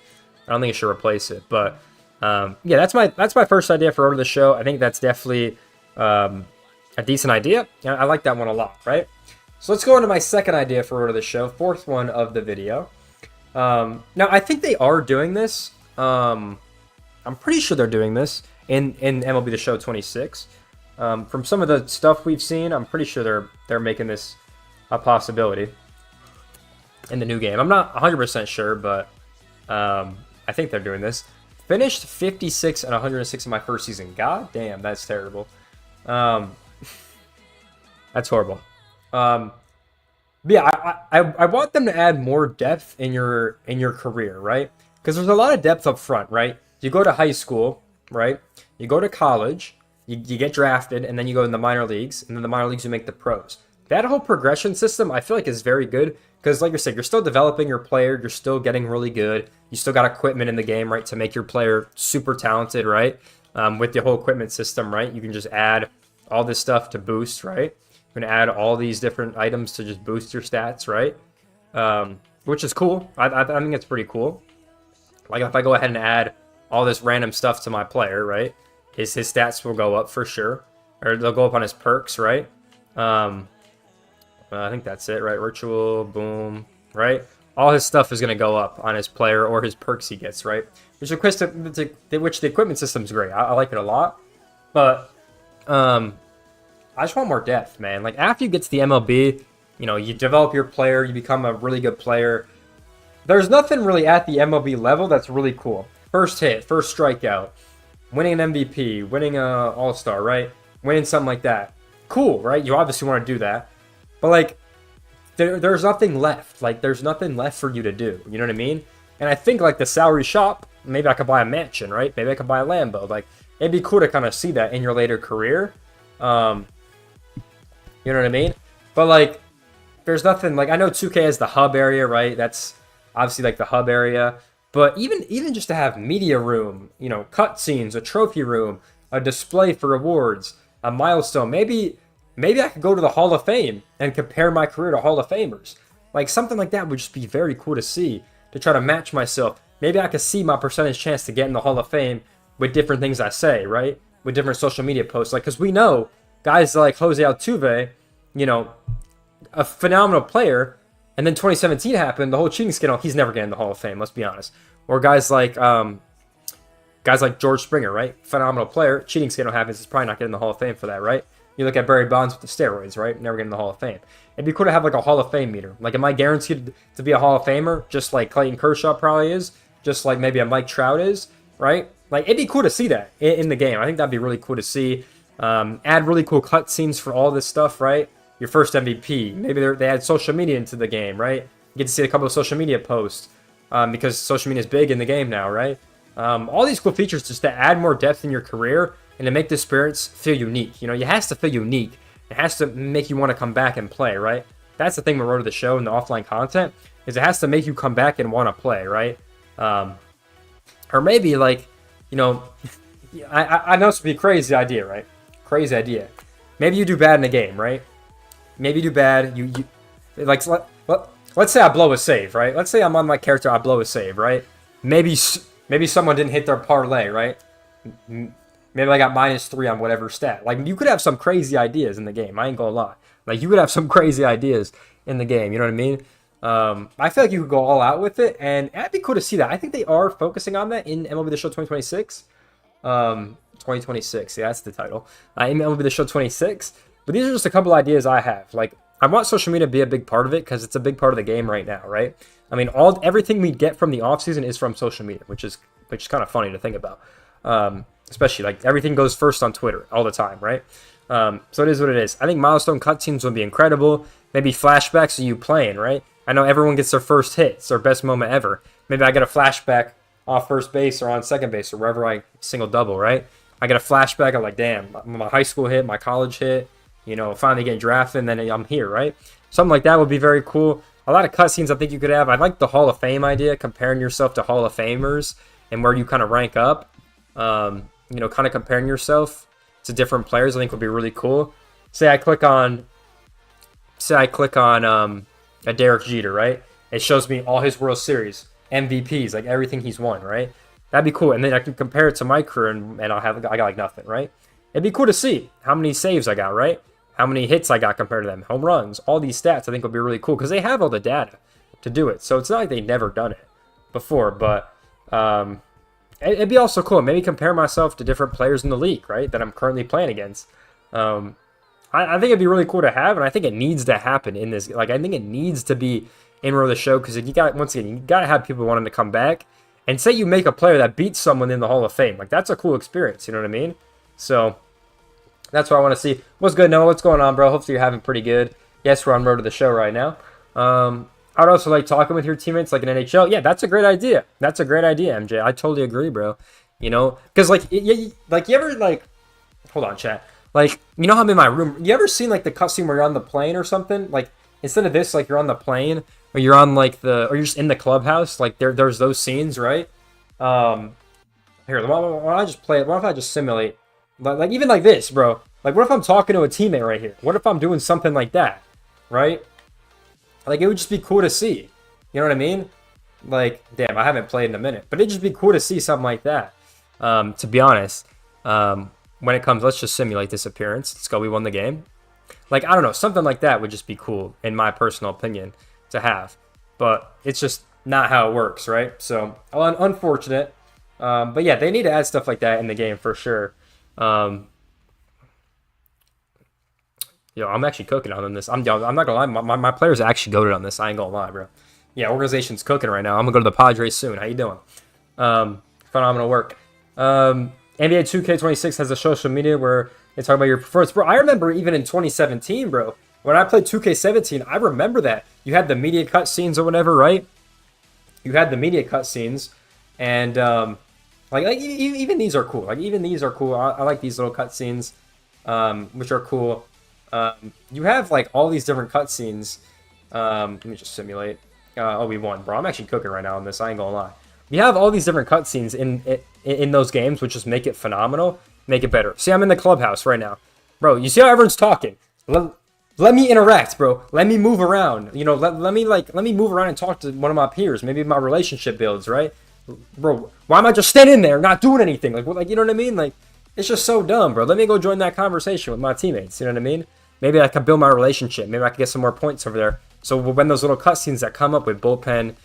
I don't think it should replace it. But yeah, that's my first idea for Order of the Show. I think that's definitely a decent idea. I like that one a lot, right? So let's go into my second idea for Order of the Show, fourth one of the video. Now, I think they are doing this. I'm pretty sure they're doing this in MLB The Show 26. From some of the stuff we've seen, I'm pretty sure they're making this a possibility in the new game. I'm not 100% sure, but I think they're doing this. Finished 56 and 106 in my first season. God damn, that's terrible. That's horrible. Yeah, I want them to add more depth in your career, right? Because there's a lot of depth up front, right? You go to high school, right? You go to college, you get drafted, and then you go in the minor leagues, and then the minor leagues you make the pros. That whole progression system, I feel like, is very good because, like I said, you're still developing your player, you're still getting really good, you still got equipment in the game, right, to make your player super talented, right? With the whole equipment system, right? You can just add all this stuff to boost, right? You can add all these different items to just boost your stats, right? Which is cool. I think it's pretty cool. Like if I go ahead and add all this random stuff to my player, right? His stats will go up for sure, or they'll go up on his perks, right? I think that's it, right? Ritual, boom, right? All his stuff is going to go up on his player or his perks he gets, right? Which the equipment system's great. I like it a lot, but I just want more depth, man. Like after you get to the MLB, you know, you develop your player, you become a really good player. There's nothing really at the MLB level that's really cool. First hit, first strikeout, winning an MVP, winning an All-Star, right? Winning something like that. Cool, right? You obviously want to do that. But, like, there's nothing left. Like, there's nothing left for you to do. You know what I mean? And I think, like, the salary shop, maybe I could buy a mansion, right? Maybe I could buy a Lambo. Like, it'd be cool to kind of see that in your later career. You know what I mean? But, like, there's nothing... Like, I know 2K has the hub area, right? That's obviously, like, the hub area. But even just to have media room, you know, cutscenes, a trophy room, a display for rewards, a milestone, maybe I could go to the Hall of Fame and compare my career to Hall of Famers. Like something like that would just be very cool to see, to try to match myself. Maybe I could see my percentage chance to get in the Hall of Fame with different things I say, right? With different social media posts. Like, because we know guys like Jose Altuve, you know, a phenomenal player, and then 2017 happened, the whole cheating scandal, he's never getting in the Hall of Fame, let's be honest. Or guys like George Springer, right? Phenomenal player, cheating scandal happens, he's probably not getting in the Hall of Fame for that, right? You look at Barry Bonds with the steroids, right? Never getting in the Hall of Fame. It'd be cool to have like a Hall of Fame meter. Like, am I guaranteed to be a Hall of Famer? Just like Clayton Kershaw probably is. Just like maybe a Mike Trout is, right? Like, it'd be cool to see that in the game. I think that'd be really cool to see. Add really cool cutscenes for all this stuff, right? Your first MVP. Maybe they add social media into the game, right? You get to see a couple of social media posts because social media is big in the game now, right? All these cool features just to add more depth in your career and to make the experience feel unique. You know, it has to feel unique. It has to make you want to come back and play, right? That's the thing with Road to the Show and the offline content, is it has to make you come back and want to play, right? Or maybe, like, you know, I know this would be a crazy idea, right? Crazy idea. Maybe you do bad in a game, right? Maybe you do bad. You like, let's say I blow a save, right? Let's say I'm on my character, I blow a save, right? Maybe someone didn't hit their parlay, right? Maybe I got -3 on whatever stat. Like, you could have some crazy ideas in the game. I ain't gonna lie. Like, you could have some crazy ideas in the game. You know what I mean? I feel like you could go all out with it, and it'd be cool to see that. I think they are focusing on that in MLB The Show 2026. 2026, yeah, that's the title. In MLB The Show 26. But these are just a couple ideas I have. Like, I want social media to be a big part of it because it's a big part of the game right now, right? I mean, everything we get from the offseason is from social media, which is kind of funny to think about. Especially like everything goes first on Twitter all the time, right? So it is what it is. I think milestone cutscenes would be incredible. Maybe flashbacks of you playing, right? I know everyone gets their first hit. It's their best moment ever. Maybe I get a flashback off first base or on second base or wherever I single double, right? I get a flashback of like, damn, my high school hit, my college hit, finally getting drafted, and then I'm here, right? Something like that would be very cool. A lot of cutscenes I think you could have. I like the Hall of Fame idea, comparing yourself to Hall of Famers and where you kind of rank up. Kind of comparing yourself to different players, I think would be really cool. Say I click on a Derek Jeter, right? It shows me all his World Series, MVPs, like everything he's won, right? That'd be cool. And then I can compare it to my career, and I got like nothing, right? It'd be cool to see how many saves I got, right? How many hits I got compared to them, home runs, all these stats. I think would be really cool because they have all the data to do it. So it's not like they've never done it before, but it'd be also cool. Maybe compare myself to different players in the league, right? That I'm currently playing against. I think it'd be really cool to have, and I think it needs to happen in this. Like, I think it needs to be in row of the show because you got to have people wanting to come back. And say you make a player that beats someone in the Hall of Fame, like that's a cool experience. You know what I mean? So that's what I want to see. What's good, Noah? What's going on, bro? Hopefully you're having pretty good. Yes, we're on road to the show right now. I'd also like talking with your teammates like an NHL. Yeah, that's a great idea. That's a great idea, MJ. I totally agree, bro. Because you ever like, hold on, chat. Like, how I'm in my room. You ever seen like the cutscene where you're on the plane or something? Like instead of this, like you're on the plane or you're on like or you're just in the clubhouse. Like there's those scenes, right? Here, why don't I just play it? What if I just simulate? Like even like this, bro. Like what if I'm talking to a teammate right here? What if I'm doing something like that, right? Like, it would just be cool to see. You know what I mean? Like, damn, I haven't played in a minute. But it'd just be cool to see something like that. To be honest, when it comes, let's just simulate this appearance. Let's go, we won the game. Like, I don't know, something like that would just be cool, in my personal opinion, to have. But it's just not how it works, right? So, unfortunate. But yeah, they need to add stuff like that in the game for sure. I'm actually cooking on this. I'm not gonna lie, my players actually goated on this. I ain't gonna lie, bro. Yeah, organization's cooking right now. I'm gonna go to the Padres soon. How you doing? Phenomenal work. NBA 2K26 has a social media where they talk about your performance. Bro, I remember even in 2017, bro, when I played 2K17, I remember that. You had the media cutscenes or whatever, right? You had the media cutscenes, and even these are cool. Like, even these are cool. I like these little cutscenes, which are cool. You have like all these different cutscenes. Let me just simulate. We won, bro. I'm actually cooking right now on this. I ain't gonna lie. You have all these different cutscenes in those games, which just make it phenomenal, make it better. See, I'm in the clubhouse right now, bro. You see how everyone's talking? Let me interact, bro. Let me move around. Let me move around and talk to one of my peers. Maybe my relationship builds, right, bro? Why am I just standing there, not doing anything? Like you know what I mean? Like, it's just so dumb, bro. Let me go join that conversation with my teammates. You know what I mean? Maybe I could build my relationship. Maybe I could get some more points over there. So when those little cutscenes that come up with bullpen,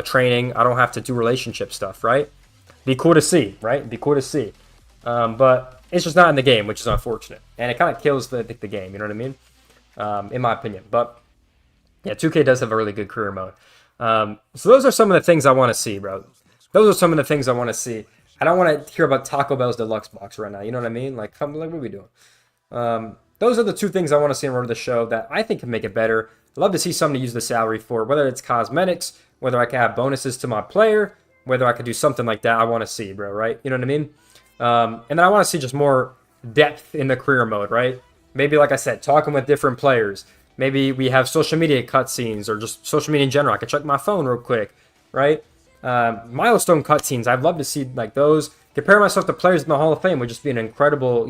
training, I don't have to do relationship stuff, right? Be cool to see, right? Be cool to see. But it's just not in the game, which is unfortunate. And it kind of kills the game, you know what I mean? In my opinion. But yeah, 2K does have a really good career mode. So those are some of the things I want to see, bro. Those are some of the things I want to see. I don't want to hear about Taco Bell's deluxe box right now. You know what I mean? Like, what are we doing? Those are the two things I want to see in Road to the Show that I think can make it better. I'd love to see something to use the salary for, whether it's cosmetics, whether I can have bonuses to my player, whether I could do something like that. I want to see, bro, right? You know what I mean? And then I want to see just more depth in the career mode, right? Maybe, like I said, talking with different players. Maybe we have social media cutscenes or just social media in general. I can check my phone real quick, right? Milestone cutscenes, I'd love to see like those. Compare myself to players in the Hall of Fame would just be an incredible,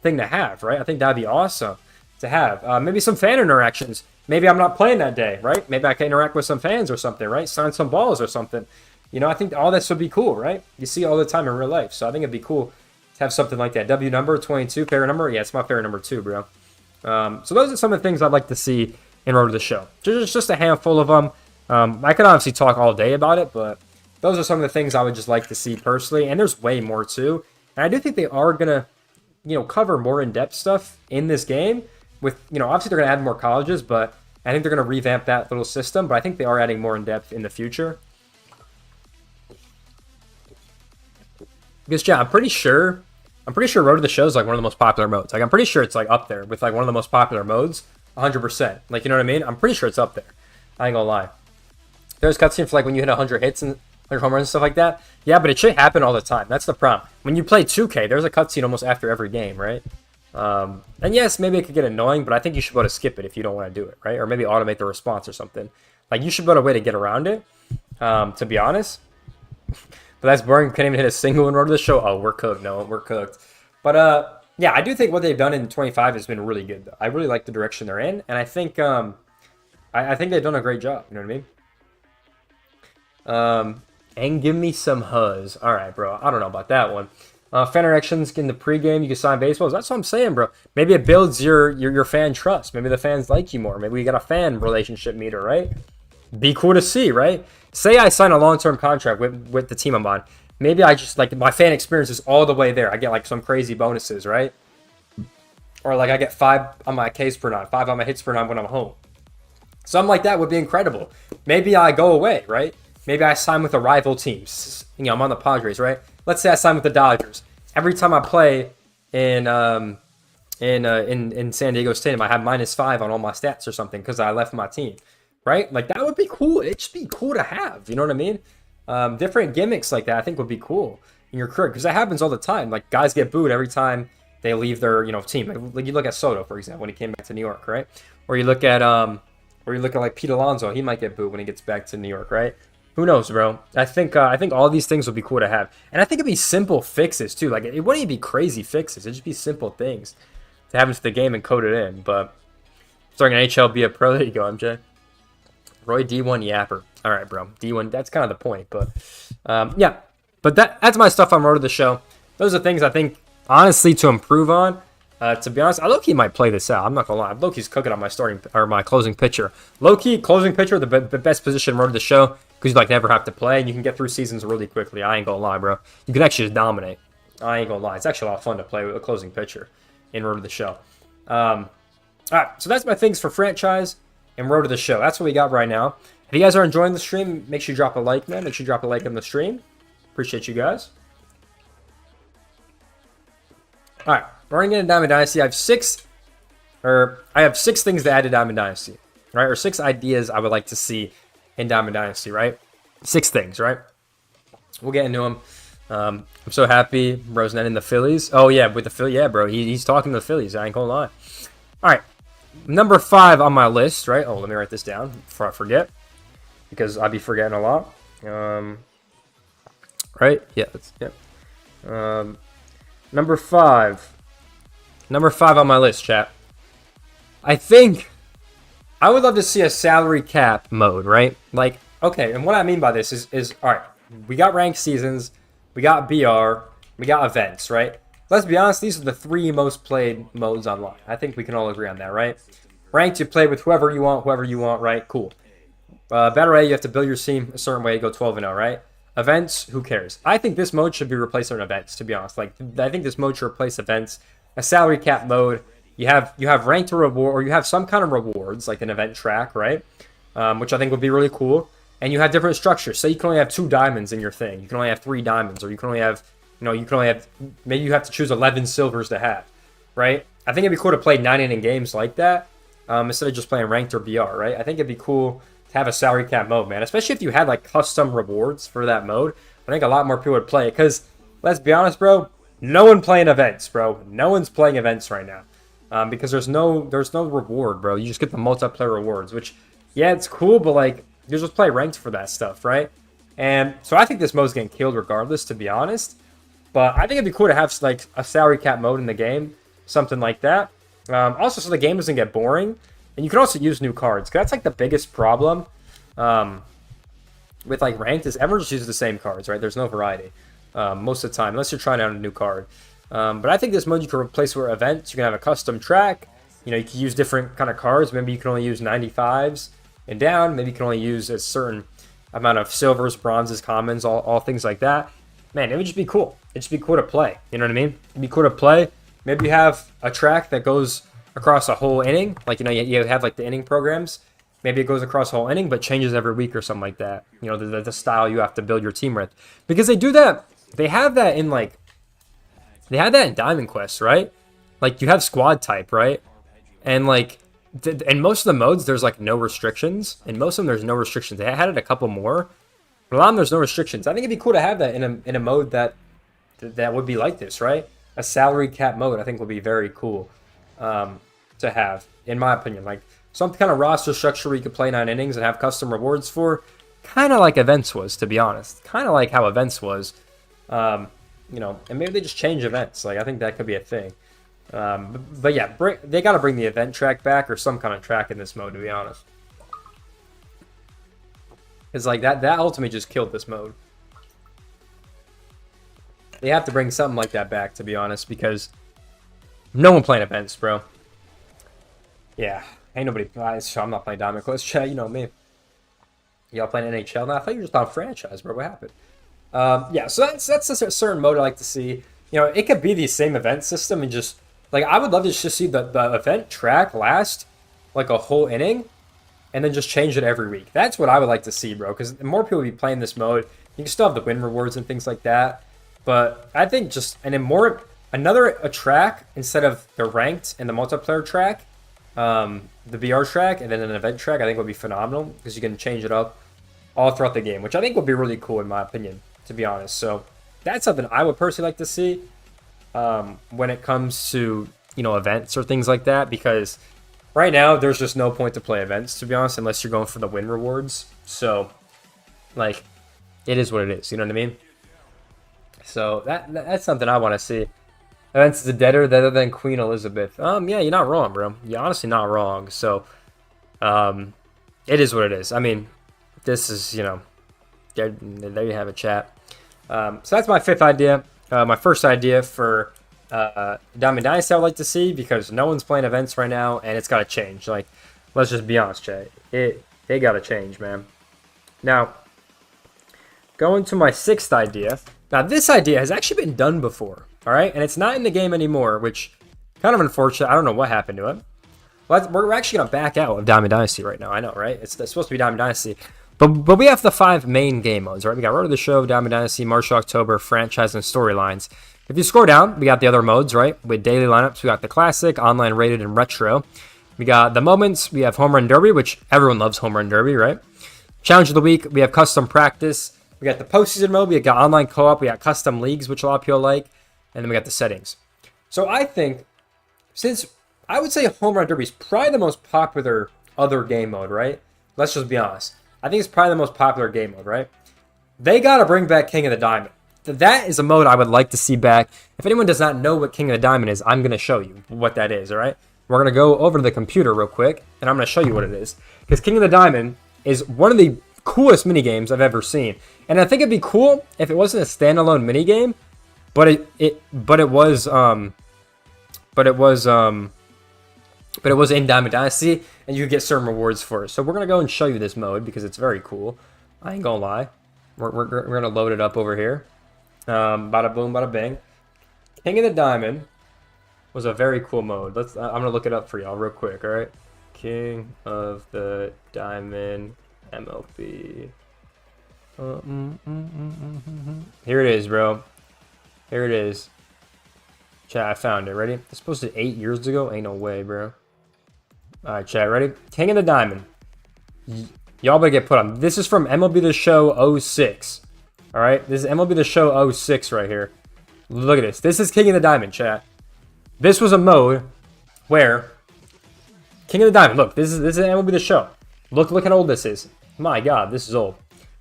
thing to have, right? I think that'd be awesome to have. Maybe some fan interactions. Maybe I'm not playing that day, right? Maybe I can interact with some fans or something, right? Sign some balls or something. I think all this would be cool, right? You see all the time in real life. So I think it'd be cool to have something like that. W number 22, favorite number? Yeah, it's my favorite number too, bro. So those are some of the things I'd like to see in Road to the Show. Just a handful of them. I could obviously talk all day about it, but those are some of the things I would just like to see personally. And there's way more too. And I do think they are going to, cover more in-depth stuff in this game. with, you know, obviously they're going to add more colleges, but I think they're going to revamp that little system. But I think they are adding more in depth in the future. Because, yeah, I'm pretty sure Road to the Show is like one of the most popular modes. Like, I'm pretty sure it's like up there with like one of the most popular modes, 100%. Like, you know what I mean? I'm pretty sure it's up there. I ain't gonna lie. There's cutscene for like when you hit 100 hits and 100 home runs and stuff like that. Yeah, but it should happen all the time. That's the problem. When you play 2K, there's a cutscene almost after every game, right? And yes, maybe it could get annoying, but I think you should be able to skip it if you don't want to do it, right? Or maybe automate the response or something. Like, you should be able to way to get around it, to be honest. But that's boring. Couldn't even hit a single in Road to the Show. Oh, we're cooked. No, we're cooked. But yeah, I do think what they've done in 25 has been really good, though. I really like the direction they're in, and I think I think they've done a great job. You know what I mean? And give me some huzz. All right, bro. I don't know about that one. Fan interactions in the pregame. You can sign baseballs. That's what I'm saying, bro. Maybe it builds your fan trust. Maybe the fans like you more. Maybe we got a fan relationship meter, right? Be cool to see, right? Say I sign a long-term contract with the team I'm on. Maybe I just, like, my fan experience is all the way there. I get, like, some crazy bonuses, right? Or, like, I get 5 on my Ks per 9, 5 on my hits per 9 when I'm home. Something like that would be incredible. Maybe I go away, right? Maybe I sign with a rival team. You know, I'm on the Padres, right? Let's say I sign with the Dodgers. Every time I play in San Diego Stadium, I have -5 on all my stats or something because I left my team. Right? Like, that would be cool. It'd just be cool to have. You know what I mean? Different gimmicks like that I think would be cool in your career, because that happens all the time. Like, guys get booed every time they leave their, you know, team. Like you look at Soto, for example, when he came back to New York, right? Or you look at like Pete Alonso. He might get booed when he gets back to New York, right? Who knows, bro? I think all these things would be cool to have, and I think it'd be simple fixes too. Like, it wouldn't even be crazy fixes. It'd just be simple things to have into the game and code it in. But starting an HL, be a pro. There you go, MJ. Roy D1 Yapper. All right, bro. D1, that's kind of the point. But, yeah. But that's my stuff on Road to the Show. Those are things I think, honestly, to improve on. To be honest, I low-key might play this out. I'm not going to lie. Low-key's cooking on my closing pitcher. Low-key, closing pitcher, the best position in Road to the Show, because you, like, never have to play, and you can get through seasons really quickly. I ain't going to lie, bro. You can actually just dominate. I ain't going to lie. It's actually a lot of fun to play with a closing pitcher in Road to the Show. All right, so that's my things for franchise and Road to the Show. That's what we got right now. If you guys are enjoying the stream, make sure you drop a like, man. Make sure you drop a like on the stream. Appreciate you guys. All right, we're going to get into Diamond Dynasty. I have six things to add to Diamond Dynasty, right? Or 6 ideas I would like to see in Diamond Dynasty, right? 6 things, right? We'll get into them. I'm so happy bro's not in the Phillies. Oh, yeah, with the Phillies. Yeah, bro, he's talking to the Phillies. I ain't going to lie. All right. Number 5 on my list, right? Oh, let me write this down before I forget, because I'll be forgetting a lot. Right? Yeah. Number 5 on my list, chat. I think I would love to see a salary cap mode, right? Like, okay, and what I mean by this is all right, we got ranked seasons, we got BR, we got events, right? Let's be honest, these are the 3 most played modes online. I think we can all agree on that, right? Ranked, you play with whoever you want, right? Cool. Battle A, you have to build your team a certain way, go 12-0, right? Events, who cares? I think this mode should be replaced on events, to be honest. Like, I think this mode should replace events. A salary cap mode, you have ranked to reward, or you have some kind of rewards, like an event track, right? Which I think would be really cool. And you have different structures. Say you can only have 2 diamonds in your thing. You can only have 3 diamonds, or you can only have, maybe you have to choose 11 silvers to have, right? I think it'd be cool to play 9-inning games like that, instead of just playing ranked or BR, right? I think it'd be cool to have a salary cap mode, man. Especially if you had, like, custom rewards for that mode. I think a lot more people would play it, because, let's be honest, bro, no one playing events, bro. No one's playing events right now. Because there's no reward, bro. You just get the multiplayer rewards, which, yeah, it's cool, but, like, you just play ranked for that stuff, right? And so I think this mode's getting killed regardless, to be honest. But I think it'd be cool to have, like, a salary cap mode in the game, something like that. Also, so the game doesn't get boring. And you can also use new cards. 'Cause that's, like, the biggest problem with, like, ranked is everyone just uses the same cards, right? There's no variety most of the time, unless you're trying out a new card. But I think this mode you can replace with events. You can have a custom track. You can use different kind of cards. Maybe you can only use 95s and down. Maybe you can only use a certain amount of silvers, bronzes, commons, all things like that. Man, it would just be cool. It'd just be cool to play. You know what I mean? It'd be cool to play. Maybe you have a track that goes across a whole inning. Like, you know, you have like the inning programs. Maybe it goes across a whole inning, but changes every week or something like that. You know, the style you have to build your team with. Because they do that. They have that in like, they had that in Diamond Quest, right? Like, you have squad type, right? And like, in most of the modes, there's like no restrictions. In most of them, there's no restrictions. They had it a couple more, but a lot of them, there's no restrictions. I think it'd be cool to have that in a mode that would be like this, right? A salary cap mode, I think, would be very cool to have, in my opinion. Like some kind of roster structure where you could play 9 innings and have custom rewards for, kind of like events was, to be honest. Kind of like how events was, you know. And maybe they just change events. Like I think that could be a thing. But yeah, they got to bring the event track back or some kind of track in this mode, to be honest. Because like that ultimately just killed this mode. They have to bring something like that back, to be honest, because no one playing events, bro. Yeah, ain't nobody. I'm not playing Diamond Quest. Chat, you know me. Y'all playing NHL now? I thought you were just on franchise, bro. What happened? Yeah, so that's a certain mode I like to see. You know, it could be the same event system and just like I would love to just see the event track last like a whole inning, and then just change it every week. That's what I would like to see, bro. Because the more people be playing this mode, you can still have the win rewards and things like that. But I think just a track instead of the ranked and the multiplayer track, the BR track, and then an event track, I think would be phenomenal because you can change it up all throughout the game, which I think would be really cool in my opinion, to be honest. So that's something I would personally like to see when it comes to, you know, events or things like that, because right now there's just no point to play events, to be honest, unless you're going for the win rewards. So like it is what it is, you know what I mean? So that's something I want to see. Events is deader than Queen Elizabeth. Yeah, you're not wrong, bro. You're honestly not wrong. So it is what it is. I mean, this is, you know, there you have it, chat. So that's my 5th idea. My first idea for Diamond Dynasty I would like to see, because no one's playing events right now, and it's got to change. Like, let's just be honest, chat. It got to change, man. Now, going to my 6th idea. Now, this idea has actually been done before, all right? And it's not in the game anymore, which kind of unfortunate. I don't know what happened to it. Well, we're actually going to back out of Diamond Dynasty right now. I know, right? It's supposed to be Diamond Dynasty. But we have the 5 main game modes, right? We got Road to the Show, Diamond Dynasty, March to October, Franchise, and Storylines. If you scroll down, we got the other modes, right? With daily lineups, we got the Classic, Online Rated, and Retro. We got the Moments. We have Home Run Derby, which everyone loves Home Run Derby, right? Challenge of the Week. We have Custom Practice. We got the postseason mode. We got online co-op. We got custom leagues, which a lot of people like. And then we got the settings. So I think, since I would say Home Run Derby is probably the most popular other game mode, right? Let's just be honest. I think it's probably the most popular game mode, right? They got to bring back King of the Diamond. That is a mode I would like to see back. If anyone does not know what King of the Diamond is, I'm going to show you what that is, all right? We're going to go over to the computer real quick, and I'm going to show you what it is. Because King of the Diamond is one of the coolest mini games I've ever seen, and I think it'd be cool if it wasn't a standalone mini game, but it was in Diamond Dynasty, and you could get certain rewards for it. So we're gonna go and show you this mode because it's very cool. I ain't gonna lie. We're gonna load it up over here. Bada boom, bada bing. King of the Diamond was a very cool mode. I'm gonna look it up for y'all real quick. All right, King of the Diamond. MLB. Here it is, bro. Here it is. Chat, I found it. Ready? It's supposed to 8 years ago. Ain't no way, bro. All right, chat. Ready? King of the Diamond. Y'all better get put on. This is from MLB The Show 06. All right? This is MLB The Show 06 right here. Look at this. This is King of the Diamond, chat. This was a mode where King of the Diamond. Look, this is MLB The Show. Look how old this is. My God, this is old.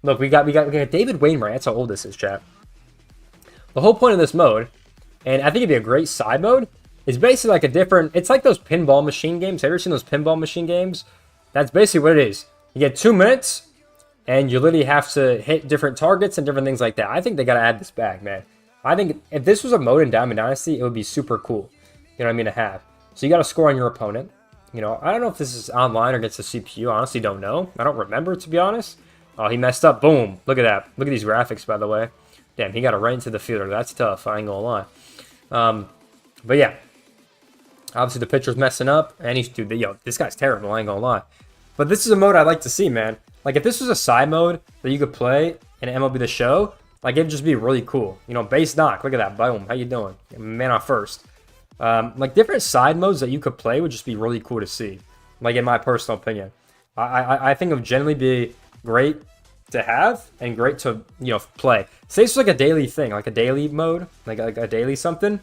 Look, we got David Wainwright. That's how old this is, chat. The whole point of this mode, and I think it'd be a great side mode, is basically like a different. It's like those pinball machine games. Have you ever seen those pinball machine games? That's basically what it is. You get 2 minutes, and you literally have to hit different targets and different things like that. I think they gotta add this back, man. I think if this was a mode in Diamond Dynasty, it would be super cool. You know what I mean, to have. So you gotta score on your opponent. You know, I don't know if this is online or gets the CPU. I honestly don't know. I don't remember, to be honest. Oh, he messed up. Boom. Look at that. Look at these graphics, by the way. Damn, he got it right into the fielder. That's tough. I ain't gonna lie. But yeah. Obviously, the pitcher's messing up, and he's, dude, yo, this guy's terrible, I ain't gonna lie. But this is a mode I'd like to see, man. Like, if this was a side mode that you could play in MLB The Show, like, it'd just be really cool. You know, base knock, look at that, boom, how you doing? Man on first. Like, different side modes that you could play would just be really cool to see. Like, in my personal opinion. I think it would generally be great to have and great to, you know, play. Say it's like a daily thing, like a daily mode, like a daily something.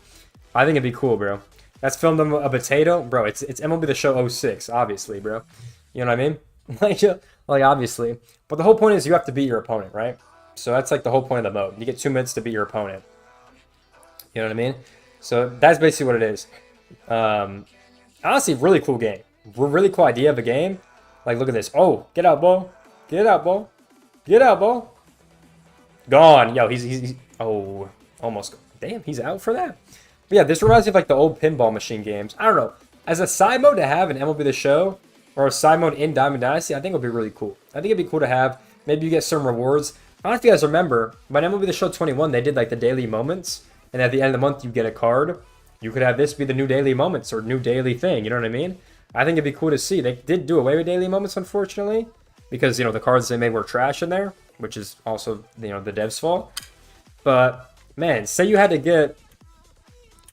I think it'd be cool, bro. That's filmed on a potato, bro. It's MLB The Show 06, obviously, bro. You know what I mean? like obviously. But the whole point is you have to beat your opponent, right? So that's like the whole point of the mode. You get 2 minutes to beat your opponent. You know what I mean? So that's basically what it is. Honestly, really cool game. Really cool idea of a game. Like, look at this. Oh, get out, ball. Get out, ball. Get out, ball. Gone. Yo, he's oh, almost. Damn, he's out for that. But yeah, this reminds me of like the old pinball machine games. I don't know. As a side mode to have in MLB The Show or a side mode in Diamond Dynasty, I think it would be really cool. I think it'd be cool to have. Maybe you get some rewards. I don't know if you guys remember, but in MLB The Show 21, they did like the daily moments. And at the end of the month, you get a card. You could have this be the new daily moments or new daily thing. You know what I mean? I think it'd be cool to see. They did do away with daily moments, unfortunately. Because, you know, the cards they made were trash in there. Which is also, you know, the devs' fault. But, man, say you had to get...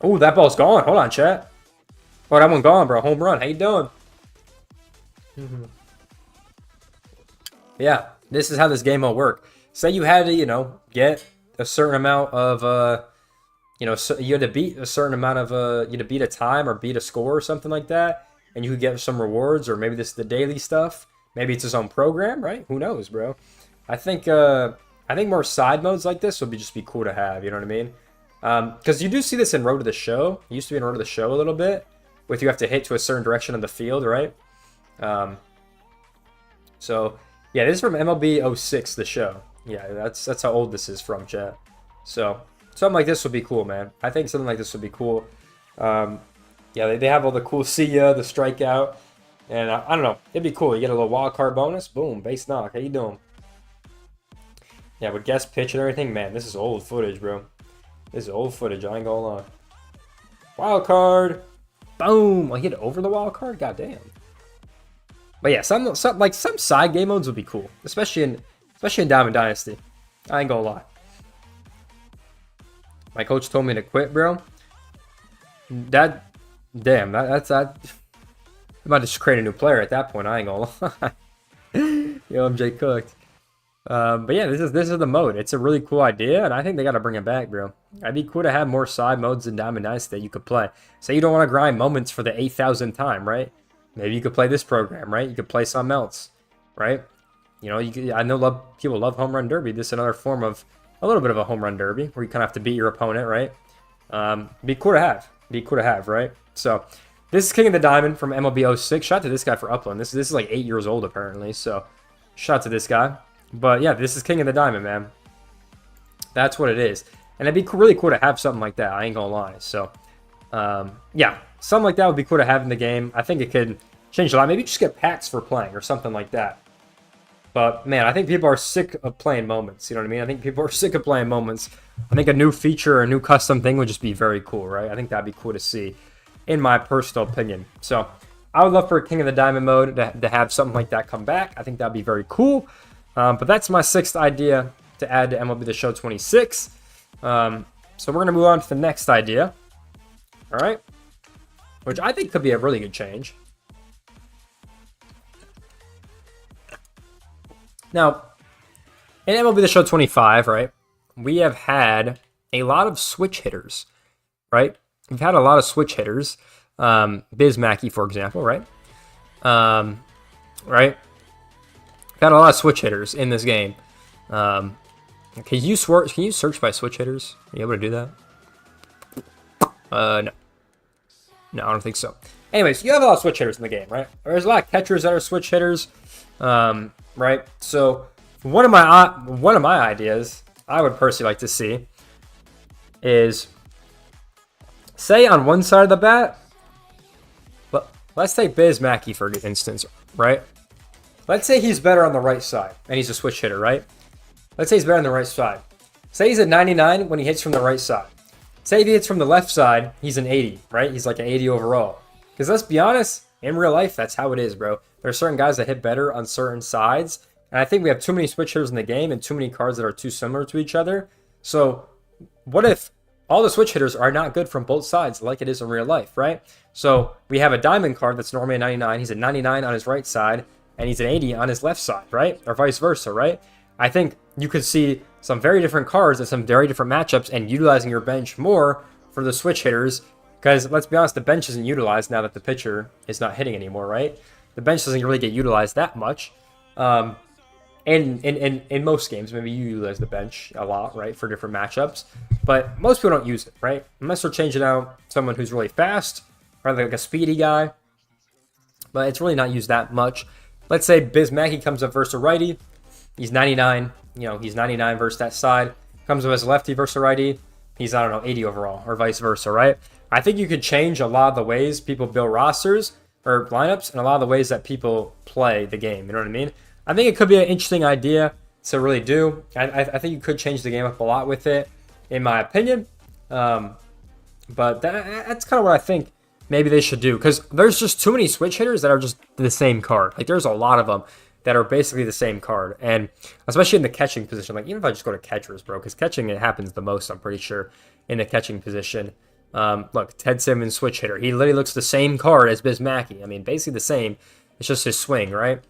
Oh, that ball's gone. Hold on, chat. Oh, that one gone, bro. Home run. How you doing? Yeah, this is how this game will work. Say you had to, you know, get a certain amount of, you know, so you had to beat a certain amount of, you had to beat a time or beat a score or something like that. And you could get some rewards, or maybe this is the daily stuff. Maybe it's his own program, right? Who knows, bro? I think more side modes like this would just be cool to have. You know what I mean? Because you do see this in Road to the Show. It used to be in Road to the Show a little bit, with you have to hit to a certain direction of the field, right? So yeah, this is from MLB 06, the show. Yeah, that's how old this is from, chat. So something like this would be cool, man. I think something like this would be cool. Yeah, they have all the cool see ya, the strikeout, and I don't know. It'd be cool. You get a little wild card bonus. Boom, base knock. How you doing? Yeah, with guest pitch and everything, man. This is old footage, bro. This is old footage. I ain't gonna lie. Wild card. Boom. I hit over the wild card. Goddamn. But yeah, some side game modes would be cool, especially in Diamond Dynasty. I ain't gonna lie. My coach told me to quit, bro. That's that. I'm about to just create a new player at that point. I ain't gonna lie. Yo, MJ cooked. But yeah, this is the mode. It's a really cool idea, and I think they gotta bring it back, bro. It'd be cool to have more side modes in Diamond Dynasty that you could play. Say you don't want to grind moments for the 8,000th time, right? Maybe you could play this program, right? You could play something else, right? You know, I know people love Home Run Derby. This is another form of a little bit of a Home Run Derby where you kind of have to beat your opponent, right? Be cool to have. Be cool to have, right? So this is King of the Diamond from MLB 06. Shout out to this guy for uploading. This is like 8 years old apparently. So shout out to this guy. But yeah, this is King of the Diamond, man. That's what it is. And it'd be really cool to have something like that. I ain't gonna lie. So yeah, something like that would be cool to have in the game. I think it could change a lot. Maybe just get packs for playing or something like that. But man, I think people are sick of playing moments. You know what I mean? I think people are sick of playing moments. I think a new feature or a new custom thing would just be very cool, right? I think that'd be cool to see, in my personal opinion. So I would love for a King of the Diamond mode to have something like that come back. I think that'd be very cool. But that's my 6th idea to add to MLB The Show 26. So we're going to move on to the next idea. All right. Which I think could be a really good change. Now, in MLB The Show 25, right, we have had a lot of switch hitters, right? We've had a lot of switch hitters. Biz Mackey, for example, right? Right? Got a lot of switch hitters in this game. Can you search by switch hitters? Are you able to do that? No. No, I don't think so. Anyways, you have a lot of switch hitters in the game, right? There's a lot of catchers that are switch hitters, right? So one of my ideas I would personally like to see is, say on one side of the bat, let's take Biz Mackey for instance, right? Let's say he's better on the right side, and he's a switch hitter, right? Let's say he's better on the right side. Say he's at 99 when he hits from the right side. Say if he hits from the left side, he's an 80, right? He's like an 80 overall. Because let's be honest, in real life, that's how it is, bro. There are certain guys that hit better on certain sides. And I think we have too many switch hitters in the game and too many cards that are too similar to each other. So what if all the switch hitters are not good from both sides like it is in real life, right? So we have a diamond card that's normally a 99. He's a 99 on his right side, and he's an 80 on his left side, right? Or vice versa, right? I think you could see some very different cards and some very different matchups and utilizing your bench more for the switch hitters. Because let's be honest, the bench isn't utilized now that the pitcher is not hitting anymore, right? The bench doesn't really get utilized that much. In most games, maybe you utilize the bench a lot, right, for different matchups. But most people don't use it, right? Unless they're changing out someone who's really fast or like a speedy guy. But it's really not used that much. Let's say Biz Mackey comes up versus a righty. He's 99. He's 99 versus that side. Comes up as a lefty versus a righty. He's, I don't know, 80 overall or vice versa, right? I think you could change a lot of the ways people build rosters or lineups and a lot of the ways that people play the game. You know what I mean? I think it could be an interesting idea to really do. I think you could change the game up a lot with it, in my opinion. But that's kind of what I think maybe they should do. Because there's just too many switch hitters that are just the same card. Like, there's a lot of them that are basically the same card. And especially in the catching position. Like, even if I just go to catchers, bro. Because catching, it happens the most, I'm pretty sure, in the catching position. Look, Ted Simmons, switch hitter. He literally looks the same card as Biz Mackey. I mean, basically the same. It's just his swing, right?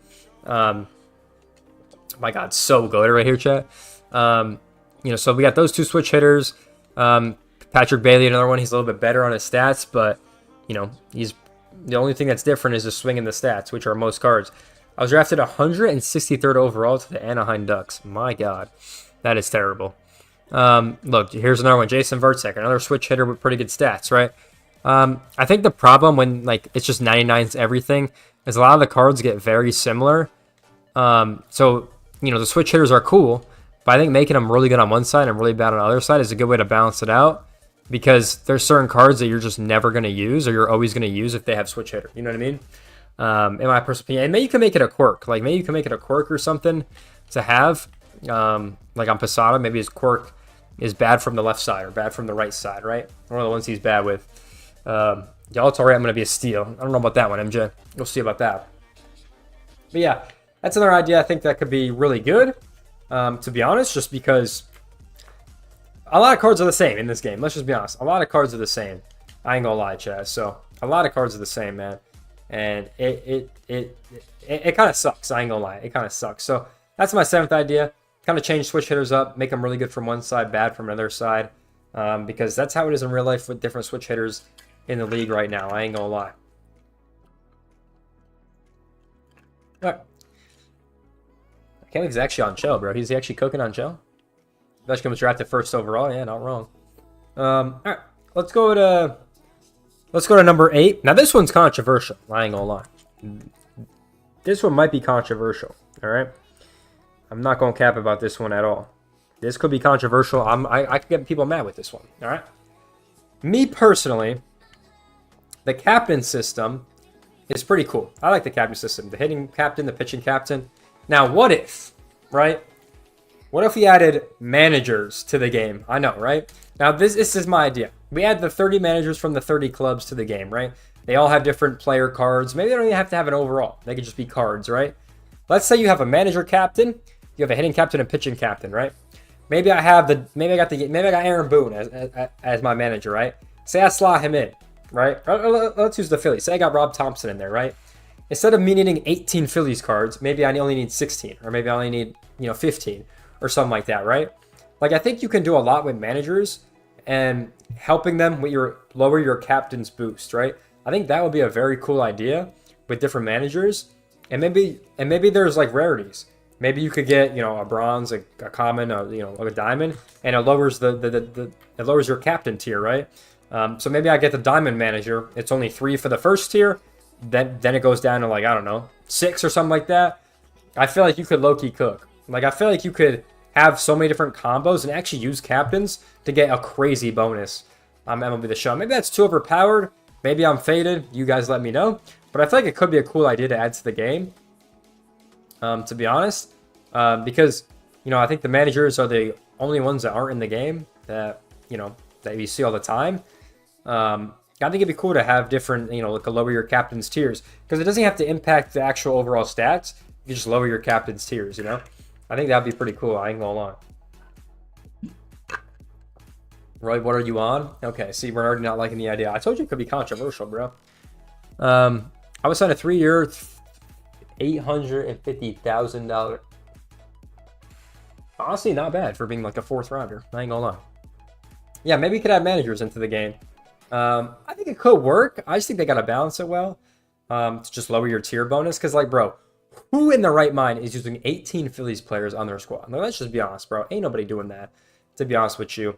My God, so good right here, chat. So we got those two switch hitters. Patrick Bailey, another one. He's a little bit better on his stats, but he's the only thing that's different is the swing and the stats, which are most cards. I was drafted 163rd overall to the Anaheim Ducks. My God, that is terrible. Look, here's another one. Jason Vertek, another switch hitter with pretty good stats, right? I think the problem when it's just 99's everything is a lot of the cards get very similar. So the switch hitters are cool, but I think making them really good on one side and really bad on the other side is a good way to balance it out, because there's certain cards that you're just never going to use or you're always going to use if they have switch hitter. You know what I mean? In my personal opinion, and maybe you can make it a quirk. Like maybe you can make it a quirk or something to have. Like on Posada, maybe his quirk is bad from the left side or bad from the right side, right? One of the ones he's bad with. Y'all, it's alright. I'm going to be a steal. I don't know about that one, MJ. We'll see about that. But yeah, that's another idea. I think that could be really good, to be honest, just because a lot of cards are the same in this game. Let's just be honest. A lot of cards are the same. I ain't gonna lie, Chaz. So a lot of cards are the same, man. And it kind of sucks. I ain't gonna lie. It kind of sucks. So that's my 7th idea. Kind of change switch hitters up, make them really good from one side, bad from another side. Because that's how it is in real life with different switch hitters in the league right now. I ain't gonna lie. All right. I can't believe he's actually on chill, bro. He's actually cooking on chill. Vetchkin was drafted 1st overall. Yeah, not wrong. All right, let's go to number 8. Now this one's controversial. I ain't gonna lie. This one might be controversial. All right, I'm not gonna cap about this one at all. This could be controversial. I could get people mad with this one. All right. Me personally, the captain system is pretty cool. I like the captain system. The hitting captain, the pitching captain. Now, what if, right? What if we added managers to the game? I know, right? Now, this is my idea. We add the 30 managers from the 30 clubs to the game, right? They all have different player cards. Maybe they don't even have to have an overall. They could just be cards, right? Let's say you have a manager captain, you have a hitting captain and pitching captain, right? Maybe I got Aaron Boone as my manager, right? Say I slot him in, right? Let's use the Phillies. Say I got Rob Thompson in there, right? Instead of me needing 18 Phillies cards, maybe I only need 16, or maybe I only need 15 or something like that, right? Like I think you can do a lot with managers and helping them with lower your captain's boost, right? I think that would be a very cool idea with different managers, and maybe there's like rarities. Maybe you could get a bronze, a common, a diamond, and it lowers it lowers your captain tier, right? So maybe I get the diamond manager. It's only 3 for the first tier. Then it goes down to like, I don't know, 6 or something like that. I feel like you could low-key cook. Like I feel like you could have so many different combos and actually use captains to get a crazy bonus on MLB The Show. Maybe that's too overpowered. Maybe I'm faded. You guys let me know. But I feel like it could be a cool idea to add to the game. To be honest, because I think the managers are the only ones that aren't in the game that that you see all the time. I think it'd be cool to have different, like a lower your captain's tiers, because it doesn't have to impact the actual overall stats. You just lower your captain's tiers, I think that'd be pretty cool. I ain't gonna lie. Roy, what are you on? Okay, see, we're already not liking the idea. I told you it could be controversial, bro. I was signed a 3-year, $850,000. Honestly, not bad for being like a 4th rounder. I ain't gonna lie. Yeah, maybe you could add managers into the game. I think it could work. I just think they gotta balance it well. To just lower your tier bonus, because like, bro, who in their right mind is using 18 Phillies players on their squad? Like, let's just be honest, bro. Ain't nobody doing that, to be honest with you.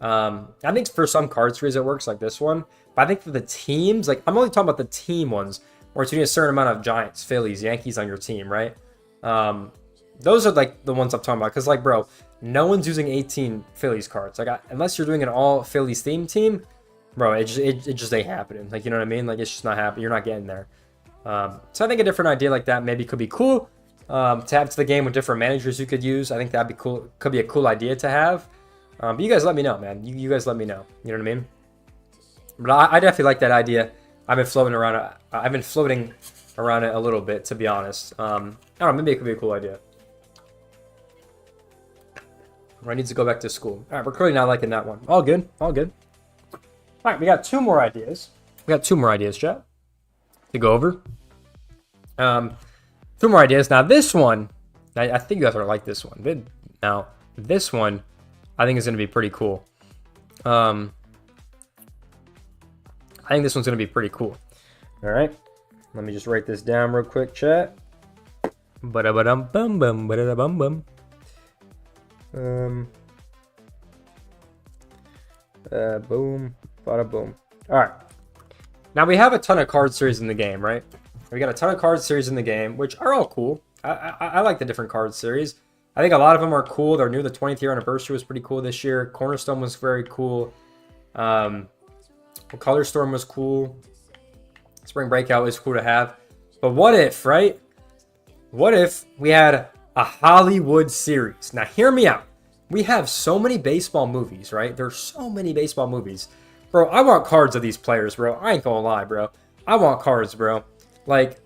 I think for some card series it works like this one, but I think for the teams, like I'm only talking about the team ones, where it's doing a certain amount of Giants, Phillies, Yankees on your team, right? Those are like the ones I'm talking about, because like, bro, no one's using 18 Phillies cards. Like, unless you're doing an all Phillies theme team, bro, it just ain't happening. Like, you know what I mean? Like, it's just not happening. You're not getting there. So I think a different idea like that maybe could be cool. To add to the game with different managers you could use. I think that'd be cool. Could be a cool idea to have. But you guys let me know, man. You guys let me know. You know what I mean? But I definitely like that idea. I've been floating around it a little bit, to be honest. I don't know. Maybe it could be a cool idea. I need to go back to school. All right, we're clearly not liking that one. All good. All good. All right, we got 2 more ideas. Chat, to go over. 2 more ideas. Now, this one, I think you guys are like this one. Now, this one, I think is going to be pretty cool. I think this one's going to be pretty cool. All right. Let me just write this down real quick, chat. Ba-da-ba-dum-bum-bum, ba-da-da-bum-bum. Boom, bada boom. All right. Now we have a ton of card series in the game, right? We got a ton of card series in the game, which are all cool. I like the different card series. I think a lot of them are cool. They're new. The 20th year anniversary was pretty cool this year. Cornerstone was very cool. Color Storm was cool. Spring Breakout was cool to have. But what if, right? What if we had a Hollywood series? Now, hear me out. We have so many baseball movies, right? There's so many baseball movies. Bro, I want cards of these players, bro. I ain't gonna lie, bro. I want cards, bro. Like,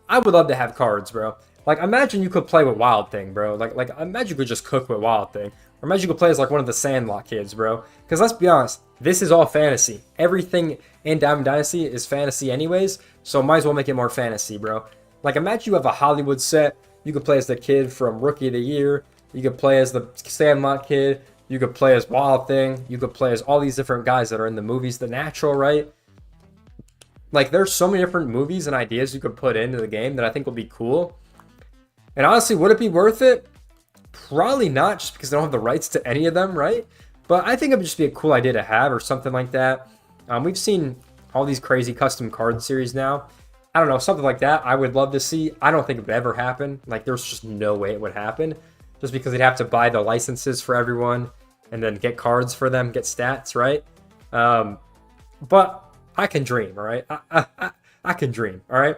I would love to have cards, bro. Like, imagine you could play with Wild Thing, bro. Like, imagine you could just cook with Wild Thing. Or imagine you could play as, like, one of the Sandlot kids, bro. Because let's be honest, this is all fantasy. Everything in Diamond Dynasty is fantasy anyways, so might as well make it more fantasy, bro. Like, imagine you have a Hollywood set. You could play as the kid from Rookie of the Year. You could play as the Sandlot kid. You could play as Wild Thing. You could play as all these different guys that are in the movies. The Natural, right? Like, there's so many different movies and ideas you could put into the game that I think will be cool. And honestly, would it be worth it? Probably not, just because they don't have the rights to any of them, right? But I think it would just be a cool idea to have or something like that. We've seen all these crazy custom card series now. I don't know, something like that I would love to see. I don't think it would ever happen. Like, there's just no way it would happen. Just because they'd have to buy the licenses for everyone and then get cards for them, get stats, right? But I can dream, all right? I can dream, all right?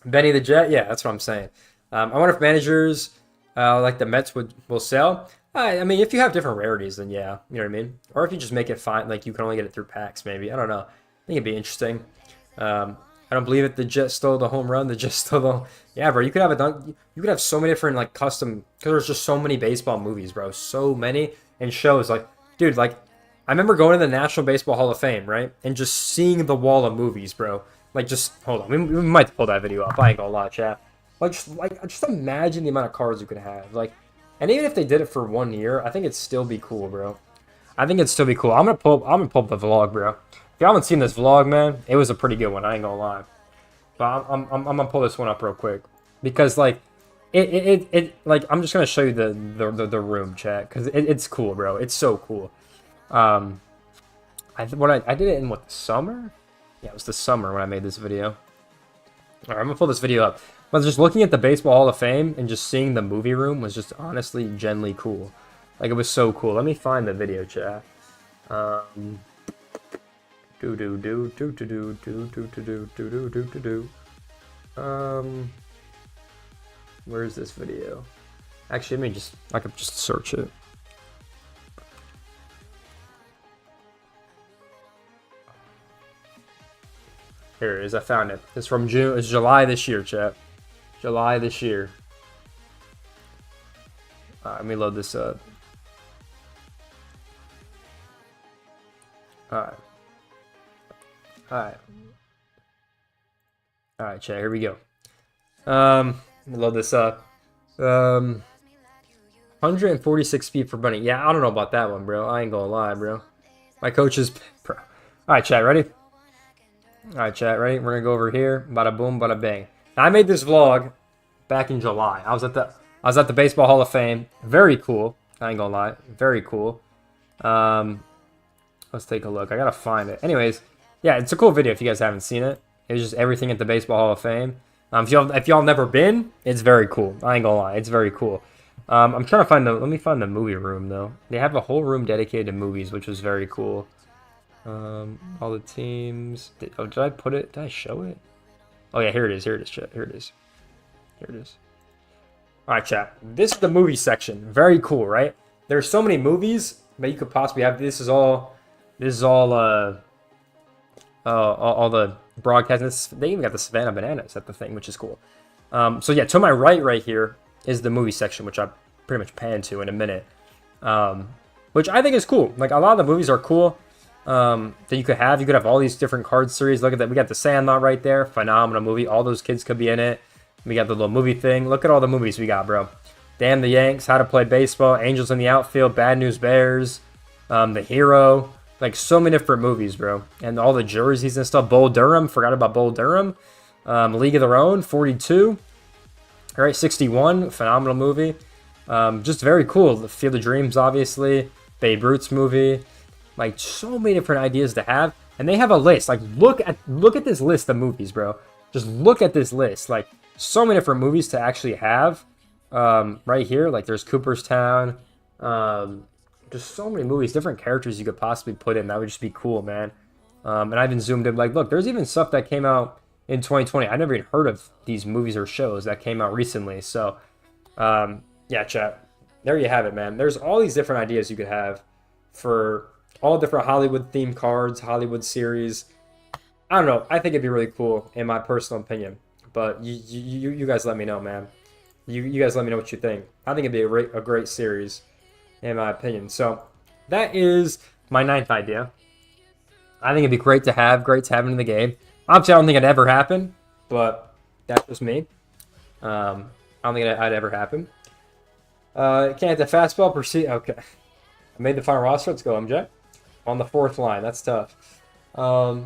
Benny the Jet, yeah, that's what I'm saying. I wonder if managers like the Mets will sell. I mean, if you have different rarities, then yeah, you know what I mean? Or if you just make it fine, like you can only get it through packs, maybe. I don't know. I think it'd be interesting. I don't believe it. The Jet stole the home run. The Jet stole the... Yeah, bro, you could have you could have so many different, like, custom... Because there's just so many baseball movies, bro. So many. And shows, like... Dude, like... I remember going to the National Baseball Hall of Fame, right? And just seeing the wall of movies, bro. Like, just... Hold on. We might pull that video up. I ain't gonna lie, chat. Like, just imagine the amount of cards you could have. Like... And even if they did it for 1 year, I think it'd still be cool, bro. I think it'd still be cool. I'm gonna pull up the vlog, bro. If you haven't seen this vlog, man, it was a pretty good one. I ain't gonna lie. But I'm gonna pull this one up real quick because like like I'm just gonna show you the room, chat, because it's cool, bro. It's so cool. I did it in what, the summer? Yeah, it was the summer when I made this video. All right, I'm gonna pull this video up. But just looking at the Baseball Hall of Fame and just seeing the movie room was just honestly genuinely cool. Like, it was so cool. Let me find the video, chat. Where's this video? Actually, I could just search it. Here it is. I found it. It's from June. It's July this year, chat. July this year. Let me load this up. Alright. Alright, chat. Here we go. Let me load this up. 146 feet for bunny. Yeah, I don't know about that one, bro. I ain't gonna lie, bro. My coach is pro. Alright, chat. Ready? Alright, chat. Ready? We're gonna go over here. Bada boom, bada bang. Now, I made this vlog back in July. I was at the Baseball Hall of Fame. Very cool. I ain't gonna lie. Very cool. Let's take a look. I gotta find it. Anyways, yeah, it's a cool video if you guys haven't seen it. It's just everything at the Baseball Hall of Fame. If y'all never been, it's very cool. I ain't gonna lie. It's very cool. I'm trying to find let me find the movie room, though. They have a whole room dedicated to movies, which was very cool. All the teams. Did I put it? Did I show it? Oh, yeah, here it is. Here it is, chat. Here it is. Here it is. All right, chat. This is the movie section. Very cool, right? There's so many movies that you could possibly have. This is all the broadcasting. They even got the Savannah Bananas at the thing, which is cool. So yeah, to my right here is the movie section, which I pretty much pan to in a minute. Which I think is cool. Like, a lot of the movies are cool that you could have. You could have all these different card series. Look at that. We got The Sandlot right there. Phenomenal movie. All those kids could be in it. We got the little movie thing. Look at all the movies we got, bro. Damn the Yanks, How to Play Baseball, Angels in the Outfield, Bad News Bears, The Hero. Like, so many different movies, bro. And all the jerseys and stuff. Bull Durham. Forgot about Bull Durham. League of Their Own, 42. All right, 61. Phenomenal movie. Just very cool. The Field of Dreams, obviously. Babe Ruth's movie. Like, so many different ideas to have. And they have a list. Like, look at this list of movies, bro. Just look at this list. Like, so many different movies to actually have. Right here. Like, there's Cooperstown. Just so many movies, different characters you could possibly put in. That would just be cool, man. And I even zoomed in. Like, look, there's even stuff that came out in 2020. I never even heard of these movies or shows that came out recently. So, yeah, chat. There you have it, man. There's all these different ideas you could have for all different Hollywood-themed cards, Hollywood series. I don't know. I think it'd be really cool, in my personal opinion. But you guys let me know, man. You guys let me know what you think. I think it'd be a great series, in my opinion. So that is my 9th idea. I think it'd be great to have it in the game. Obviously, I don't think it'd ever happen, but that's just me. I don't think it'd ever happen. Can't hit the fastball. Proceed. Okay. I made the final roster. Let's go, MJ. On the 4th line. That's tough. I've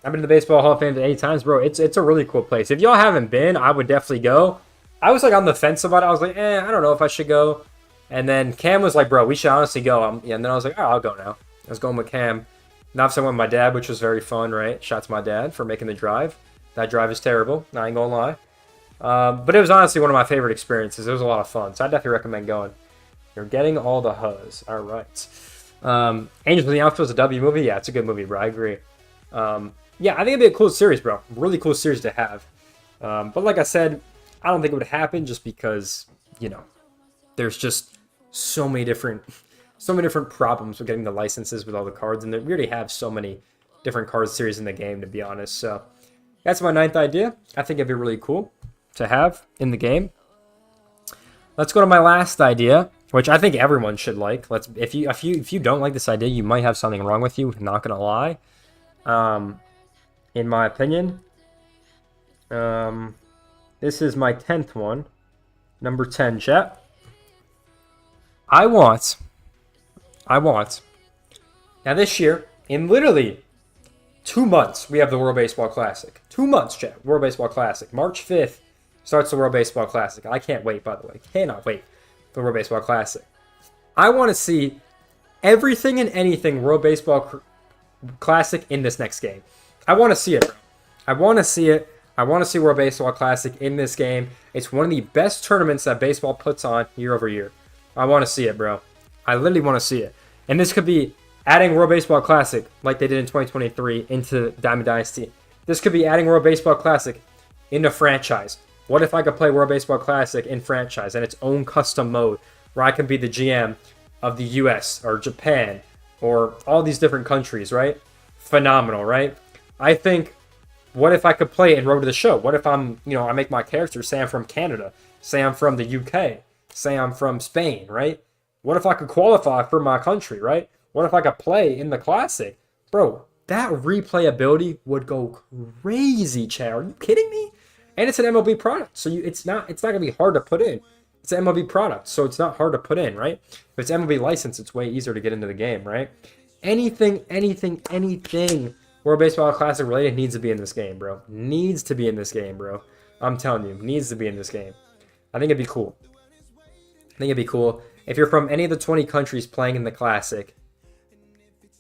been to the Baseball Hall of Fame 8 times, bro. It's a really cool place. If y'all haven't been, I would definitely go. I was like on the fence about it. I was like, I don't know if I should go. And then Cam was like, bro, we should honestly go. And then I was like, I'll go now. I was going with Cam. Now I went with my dad, which was very fun, right? Shout out to my dad for making the drive. That drive is terrible. I ain't gonna lie. But it was honestly one of my favorite experiences. It was a lot of fun. So I definitely recommend going. You're getting all the huzz. All right. Angels in the Outfield is a W movie. Yeah, it's a good movie, bro. I agree. Yeah, I think it'd be a cool series, bro. Really cool series to have. But like I said, I don't think it would happen just because, there's just so many different problems with getting the licenses with all the cards, and we already have so many different card series in the game, to be honest. So that's my 9th idea. I think it'd be really cool to have in the game. Let's go to my last idea, which I think everyone should like. If you don't like this idea, you might have something wrong with you. Not gonna lie. In my opinion, this is my 10th one. Number 10, chat. I want. Now this year, in literally 2 months, we have the World Baseball Classic. 2 months, chat. World Baseball Classic. March 5th starts the World Baseball Classic. I can't wait, by the way. Cannot wait for the World Baseball Classic. I want to see everything and anything World Baseball Classic in this next game. I want to see it, bro. I want to see it. I want to see World Baseball Classic in this game. It's one of the best tournaments that baseball puts on year over year. I want to see it, bro. I literally want to see it. And this could be adding World Baseball Classic, like they did in 2023, into Diamond Dynasty. This could be adding World Baseball Classic into franchise. What if I could play World Baseball Classic in franchise and its own custom mode, where I can be the GM of the US or Japan or all these different countries, right? Phenomenal, right? I think what if I could play in Road to the Show? What if I make my character, say I'm from Canada, say I'm from the UK, say I'm from Spain, right? What if I could qualify for my country, right? What if I could play in the Classic? Bro, that replayability would go crazy, chat. Are you kidding me? And it's an MLB product, so it's not going to be hard to put in. It's an MLB product, so it's not hard to put in, right? If it's MLB license, it's way easier to get into the game, right? Anything World Baseball Classic related needs to be in this game, bro. Needs to be in this game, bro. I'm telling you, needs to be in this game. I think it'd be cool. If you're from any of the 20 countries playing in the Classic,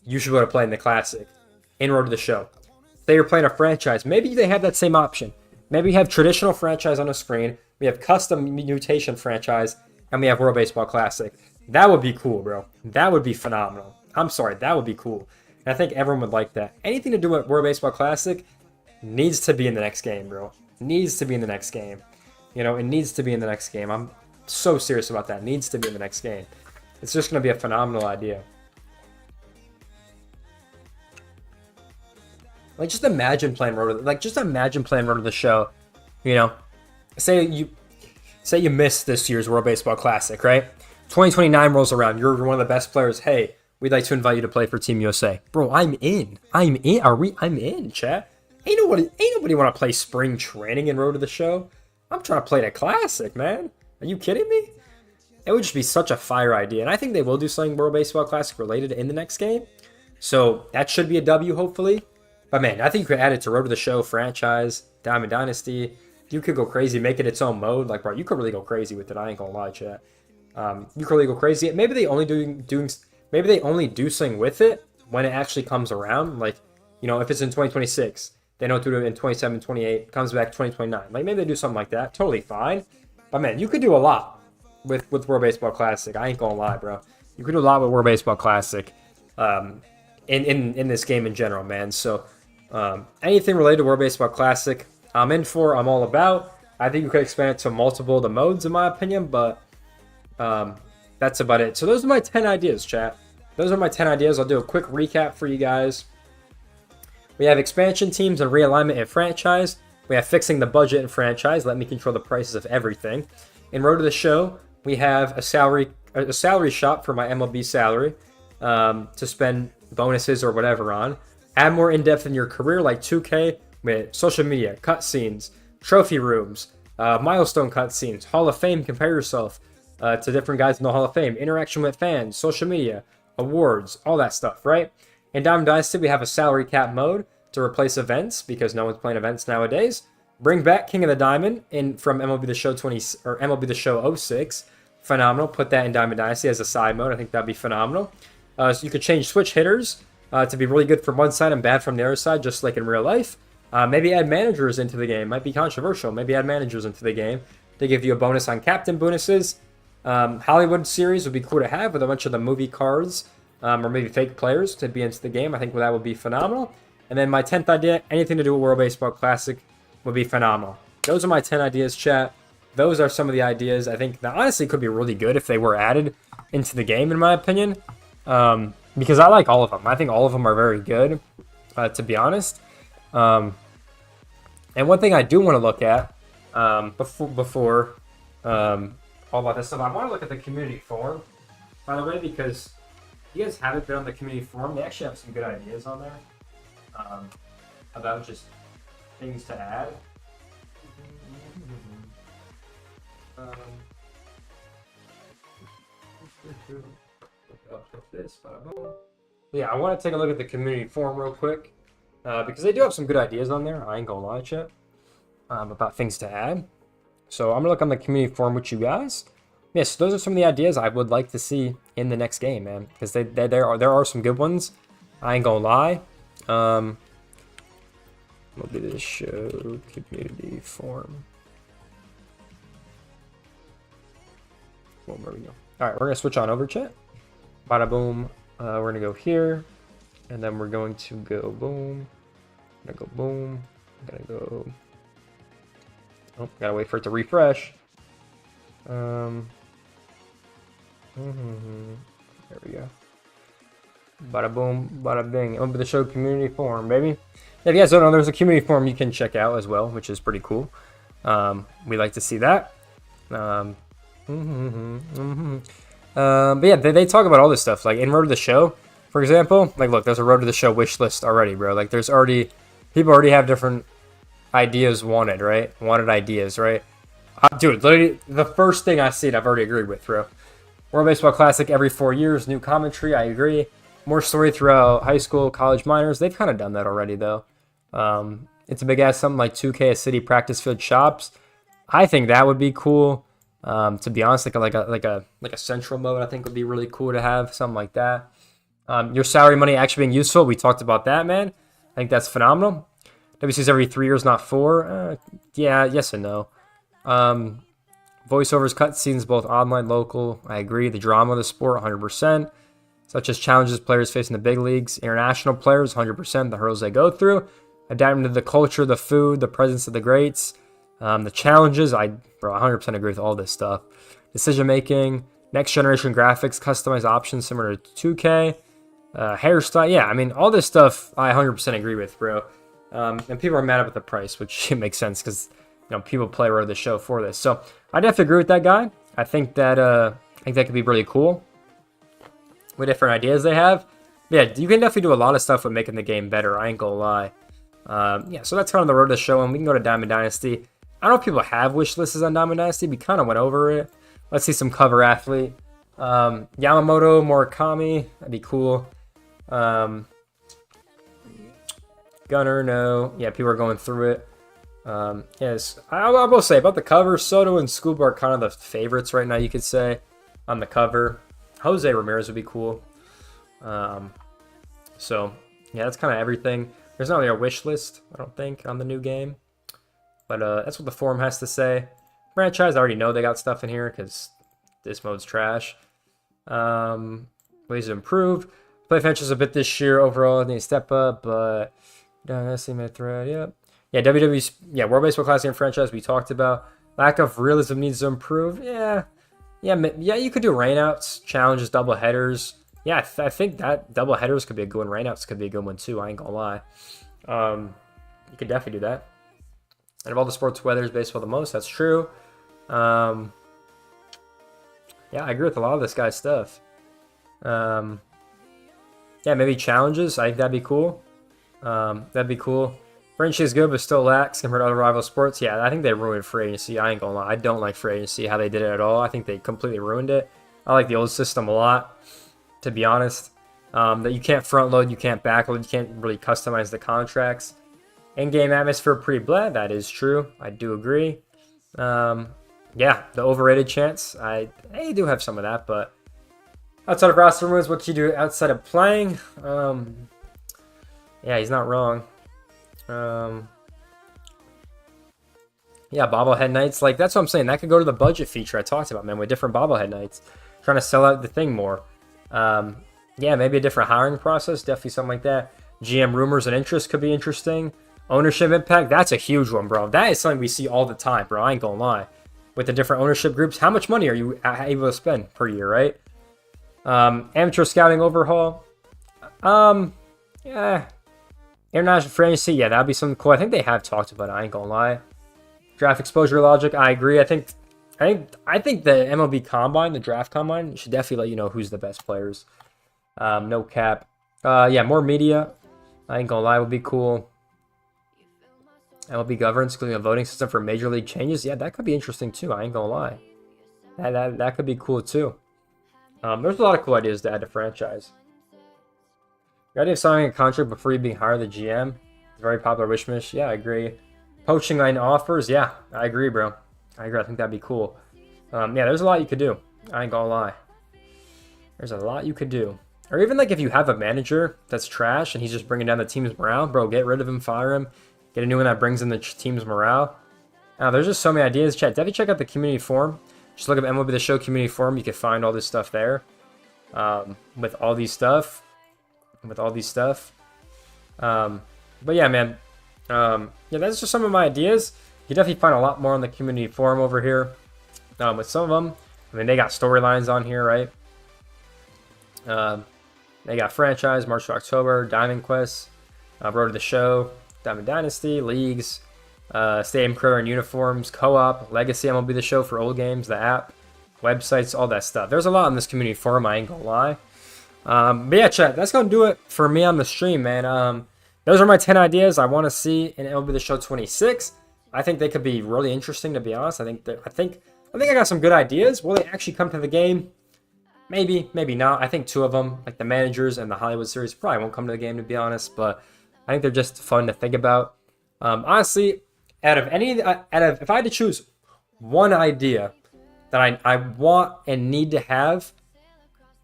you should be able to play in the Classic in Road to the Show. Say you're playing a franchise, maybe they have that same option. Maybe we have traditional franchise on the screen, we have custom mutation franchise, and we have World Baseball Classic. That would be cool, bro. That would be phenomenal. I'm sorry, that would be cool. And I think everyone would like that. Anything to do with World Baseball Classic needs to be in the next game, bro. Needs to be in the next game. You know, it needs to be in the next game. I'm so serious about that. It needs to be in the next game. It's just going to be a phenomenal idea. Like, just imagine playing Road to the Show. You know, say you missed this year's World Baseball Classic, right? 2029 rolls around. You're one of the best players. Hey, we'd like to invite you to play for Team USA. Bro, I'm in. I'm in, chat. Ain't nobody want to play spring training in Road to the Show. I'm trying to play the Classic, man. Are you kidding me? It would just be such a fire idea. And I think they will do something World Baseball Classic related in the next game. So that should be a W, hopefully. But man, I think you could add it to Road to the Show franchise, Diamond Dynasty. You could go crazy, make it its own mode. Like, bro, you could really go crazy with it. I ain't gonna lie, chat. You could really go crazy. Maybe they only do something with it when it actually comes around. Like, you know, if it's in 2026, they don't do it in 27, 28, comes back 2029. Like, maybe they do something like that. Totally fine. But man, you could do a lot with World Baseball Classic. I ain't gonna lie, bro. You could do a lot with World Baseball Classic in this game in general, man. So anything related to World Baseball Classic, I'm in for. I'm all about. I think you could expand it to multiple of the modes, in my opinion, but that's about it. So those are my 10 ideas, chat. Those are my 10 ideas. I'll do a quick recap for you guys. We have expansion teams and realignment and franchise. We have fixing the budget and franchise. Let me control the prices of everything. In Road to the Show, we have a salary shop for my MLB salary to spend bonuses or whatever on. Add more in-depth in your career like 2K with social media, cutscenes, trophy rooms, milestone cutscenes, Hall of Fame, compare yourself to different guys in the Hall of Fame, interaction with fans, social media, awards, all that stuff, right? In Diamond Dynasty, we have a salary cap mode to replace events because no one's playing events nowadays. Bring back King of the Diamond from MLB The Show 20 or MLB The Show 06. Phenomenal. Put that in Diamond Dynasty as a side mode. I think that'd be phenomenal. So you could change switch hitters to be really good from one side and bad from the other side, just like in real life. Maybe add managers into the game. Might be controversial. Maybe add managers into the game. They give you a bonus on captain bonuses. Hollywood series would be cool to have with a bunch of the movie cards or maybe fake players to be into the game. I think that would be phenomenal. And then my 10th idea, anything to do with World Baseball Classic would be phenomenal. Those are my 10 ideas, chat. Those are some of the ideas I think that honestly could be really good if they were added into the game, in my opinion. Because I like all of them. I think all of them are very good, to be honest. And one thing I do want to look at before all about this stuff, I want to look at the community forum, by the way, because if you guys haven't been on the community forum, they actually have some good ideas on there about just things to add. Yeah, I want to take a look at the community forum real quick because they do have some good ideas on there. I ain't gonna lie, chat, about things to add. So I'm gonna look on the community forum with you guys. Yes, those are some of the ideas I would like to see in the next game, man, because there are some good ones. I ain't gonna lie. MLB The Show community forum. Well, there we go. All right, we're gonna switch on over, chat. Bada boom. We're gonna go here, and then we're going to go boom. I'm gonna go boom. I'm gonna go. Oh, gotta wait for it to refresh. There we go. Bada boom, bada bing. MLB The Show community forum, baby. If you guys don't know, there's a community forum you can check out as well, which is pretty cool. We like to see that. But yeah, they talk about all this stuff. Like in Road to the Show, for example, like look, there's a Road to the Show wish list already, bro. Like there's already, people already have different ideas wanted, right? Wanted ideas, right? Dude, literally, the first thing I see it, I've already agreed with, bro. World Baseball Classic every 4 years, new commentary, I agree. More story throughout high school, college minors. They've kind of done that already, though. It's a big ass something like 2K, a city practice field shops. I think that would be cool. To be honest, like a central mode, I think would be really cool to have something like that. Your salary money actually being useful. We talked about that, man. I think that's phenomenal. WC's every 3 years, not 4. Yeah, yes and no. Voiceovers, cutscenes, both online, local. I agree. The drama of the sport, 100%. Such as challenges players facing the big leagues. International players, 100%. The hurdles they go through. Adapting to the culture, the food, the presence of the greats. The challenges, bro, 100% agree with all this stuff. Decision making, next generation graphics, customized options similar to 2K. Hairstyle, yeah, I mean, all this stuff I 100% agree with, bro. And people are mad about the price, which makes sense because people play Road to the Show for this. So I definitely agree with that guy. I think that could be really cool. With different ideas they have. Yeah, you can definitely do a lot of stuff with making the game better. I ain't gonna lie. Yeah, so that's kind of the Road to the Show, and we can go to Diamond Dynasty. I don't know if people have wish lists on Diamond Dynasty. We kind of went over it. Let's see some cover athlete. Yamamoto, Murakami. That'd be cool. Gunner, no. Yeah, people are going through it. Yes, I will say about the cover, Soto and Scuba are kind of the favorites right now, you could say, on the cover. Jose Ramirez would be cool. So, yeah, that's kind of everything. There's not really a wish list, I don't think, on the new game. But that's what the forum has to say. Franchise, I already know they got stuff in here because this mode's trash. Ways to improve. Play fences a bit this year overall. Need to step up, but estimate thread. Yep. Yeah, WWE. Yeah, World Baseball Classic and franchise we talked about. Lack of realism needs to improve. Yeah. You could do rainouts, challenges, double headers. Yeah, I think that double headers could be a good one. Rainouts could be a good one too. I ain't gonna lie. You could definitely do that. And of all the sports, weather is baseball the most. That's true. Yeah, I agree with a lot of this guy's stuff. Yeah, maybe challenges. I think that'd be cool. Frenchie is good, but still lacks compared to other rival sports. Yeah, I think they ruined free agency. I ain't gonna lie. I don't like free agency, how they did it at all. I think they completely ruined it. I like the old system a lot, to be honest. That you can't front load, you can't back load, you can't really customize the contracts. In-game atmosphere pretty bland. That is true. I do agree. Yeah, the overrated chance. I do have some of that, but outside of roster moves, what you do outside of playing? Yeah, he's not wrong. Yeah, bobblehead nights. Like, that's what I'm saying. That could go to the budget feature I talked about, man, with different bobblehead nights. Trying to sell out the thing more. Yeah, maybe a different hiring process. Definitely something like that. GM rumors and interest could be interesting. Ownership impact. That's a huge one, bro. That is something we see all the time, bro. I ain't gonna lie. With the different ownership groups, how much money are you able to spend per year, right? Amateur scouting overhaul. Yeah. International free agency, yeah, that'd be something cool. I think they have talked about it, I ain't gonna lie. Draft exposure logic, I agree. I think the MLB Combine, the draft combine, should definitely let you know who's the best players. No cap. Yeah, more media. I ain't gonna lie, would be cool. MLB governance, including a voting system for major league changes. Yeah, that could be interesting too. I ain't gonna lie. That could be cool too. There's a lot of cool ideas to add to franchise. The idea of signing a contract before you being hired the GM is very popular wishmish. Yeah, I agree. Poaching line offers. Yeah, I agree, bro. I agree. I think that'd be cool. Yeah, there's a lot you could do. I ain't gonna lie. There's a lot you could do. Or even like if you have a manager that's trash and he's just bringing down the team's morale, bro, get rid of him, fire him, get a new one that brings in the team's morale. Now, there's just so many ideas. Chat, definitely check out the community forum. Just look up MLB The Show community forum. You can find all this stuff there. With all these stuff. But yeah, man. Yeah, that's just some of my ideas. You definitely find a lot more on the community forum over here. With some of them, I mean, they got storylines on here, right? They got franchise, March to October, Diamond Quest, Road to the Show, Diamond Dynasty, leagues, stadium career and uniforms, co-op, Legacy MLB The Show for old games, the app, websites, all that stuff. There's a lot in this community forum, I ain't gonna lie. But yeah, chat, that's gonna do it for me on the stream, man. Those are my 10 ideas I want to see in MLB The Show 26. I think they could be really interesting, to be honest. I think I got some good ideas. Will they actually come to the game? Maybe, maybe not. I think 2 of them, like the managers and the Hollywood series, probably won't come to the game, to be honest. But I think they're just fun to think about. Honestly, if I had to choose one idea that I want and need to have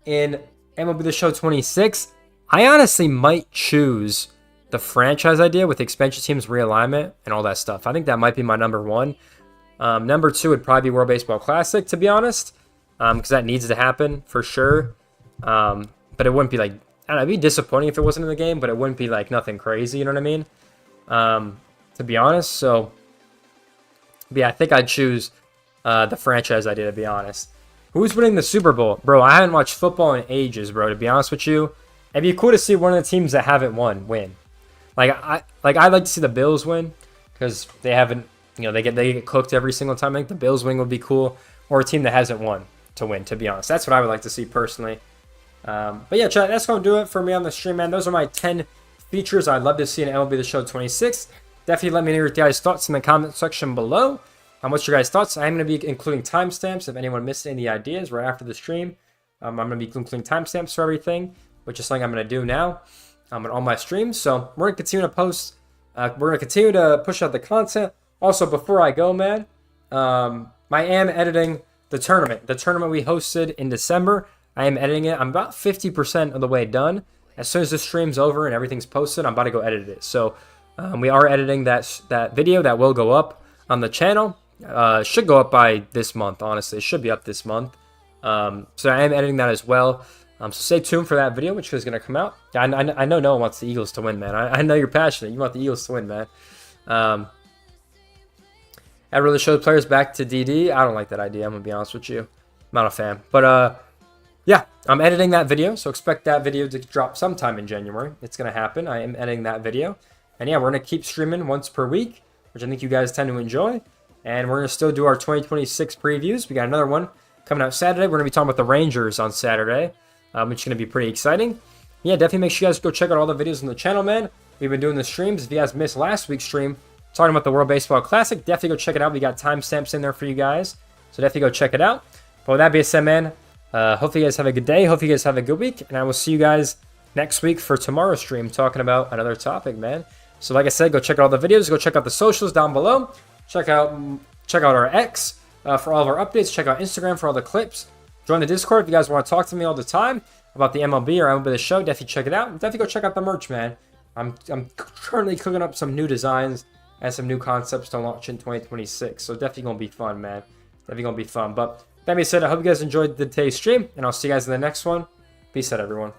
in MLB The Show 26, I honestly might choose the franchise idea with expansion teams, realignment, and all that stuff. I think that might be my number 1. Number 2 would probably be World Baseball Classic, to be honest, because that needs to happen for sure. But it wouldn't be like, I don't know, it'd be disappointing if it wasn't in the game, but it wouldn't be like nothing crazy, you know what I mean? To be honest. So, yeah, I think I'd choose the franchise idea, to be honest. Who's winning the Super Bowl? Bro, I haven't watched football in ages, bro, to be honest with you. It'd be cool to see one of the teams that haven't win. I'd like to see the Bills win, because they haven't, they get cooked every single time. I think the Bills win would be cool, or a team that hasn't won to win, to be honest. That's what I would like to see personally. But yeah, chat, that's going to do it for me on the stream, man. Those are my 10 features I'd love to see in MLB The Show 26. Definitely let me know your guys' thoughts in the comment section below. What's your guys' thoughts? I'm going to be including timestamps if anyone missed any ideas right after the stream. I'm going to be including timestamps for everything, which is something I'm going to do now on all my streams. So we're going to continue to post. We're going to continue to push out the content. Also, before I go, man, I am editing the tournament. The tournament we hosted in December, I am editing it. I'm about 50% of the way done. As soon as the stream's over and everything's posted, I'm about to go edit it. So we are editing that video. That will go up on the channel. Should go up by this month, honestly. It should be up this month. So I am editing that as well. So stay tuned for that video, which is going to come out. I know no one wants the Eagles to win, man. I know you're passionate. You want the Eagles to win, man. I really showed players back to DD. I don't like that idea. I'm going to be honest with you. I'm not a fan. But, yeah, I'm editing that video. So expect that video to drop sometime in January. It's going to happen. I am editing that video. And, yeah, we're going to keep streaming once per week, which I think you guys tend to enjoy. And we're going to still do our 2026 previews. We got another one coming out Saturday. We're going to be talking about the Rangers on Saturday, which is going to be pretty exciting. Yeah, definitely make sure you guys go check out all the videos on the channel, man. We've been doing the streams. If you guys missed last week's stream talking about the World Baseball Classic, definitely go check it out. We got timestamps in there for you guys, so definitely go check it out. But with that being said, man, hopefully you guys have a good day. Hopefully you guys have a good week, and I will see you guys next week for tomorrow's stream talking about another topic, man. So like I said, go check out all the videos. Go check out the socials down below. Check out our X for all of our updates. Check out Instagram for all the clips. Join the Discord if you guys want to talk to me all the time about the MLB or MLB The Show. Definitely check it out. Definitely go check out the merch, man. I'm currently cooking up some new designs and some new concepts to launch in 2026. So definitely going to be fun, man. Definitely going to be fun. But that being said, I hope you guys enjoyed today's stream, and I'll see you guys in the next one. Peace out, everyone.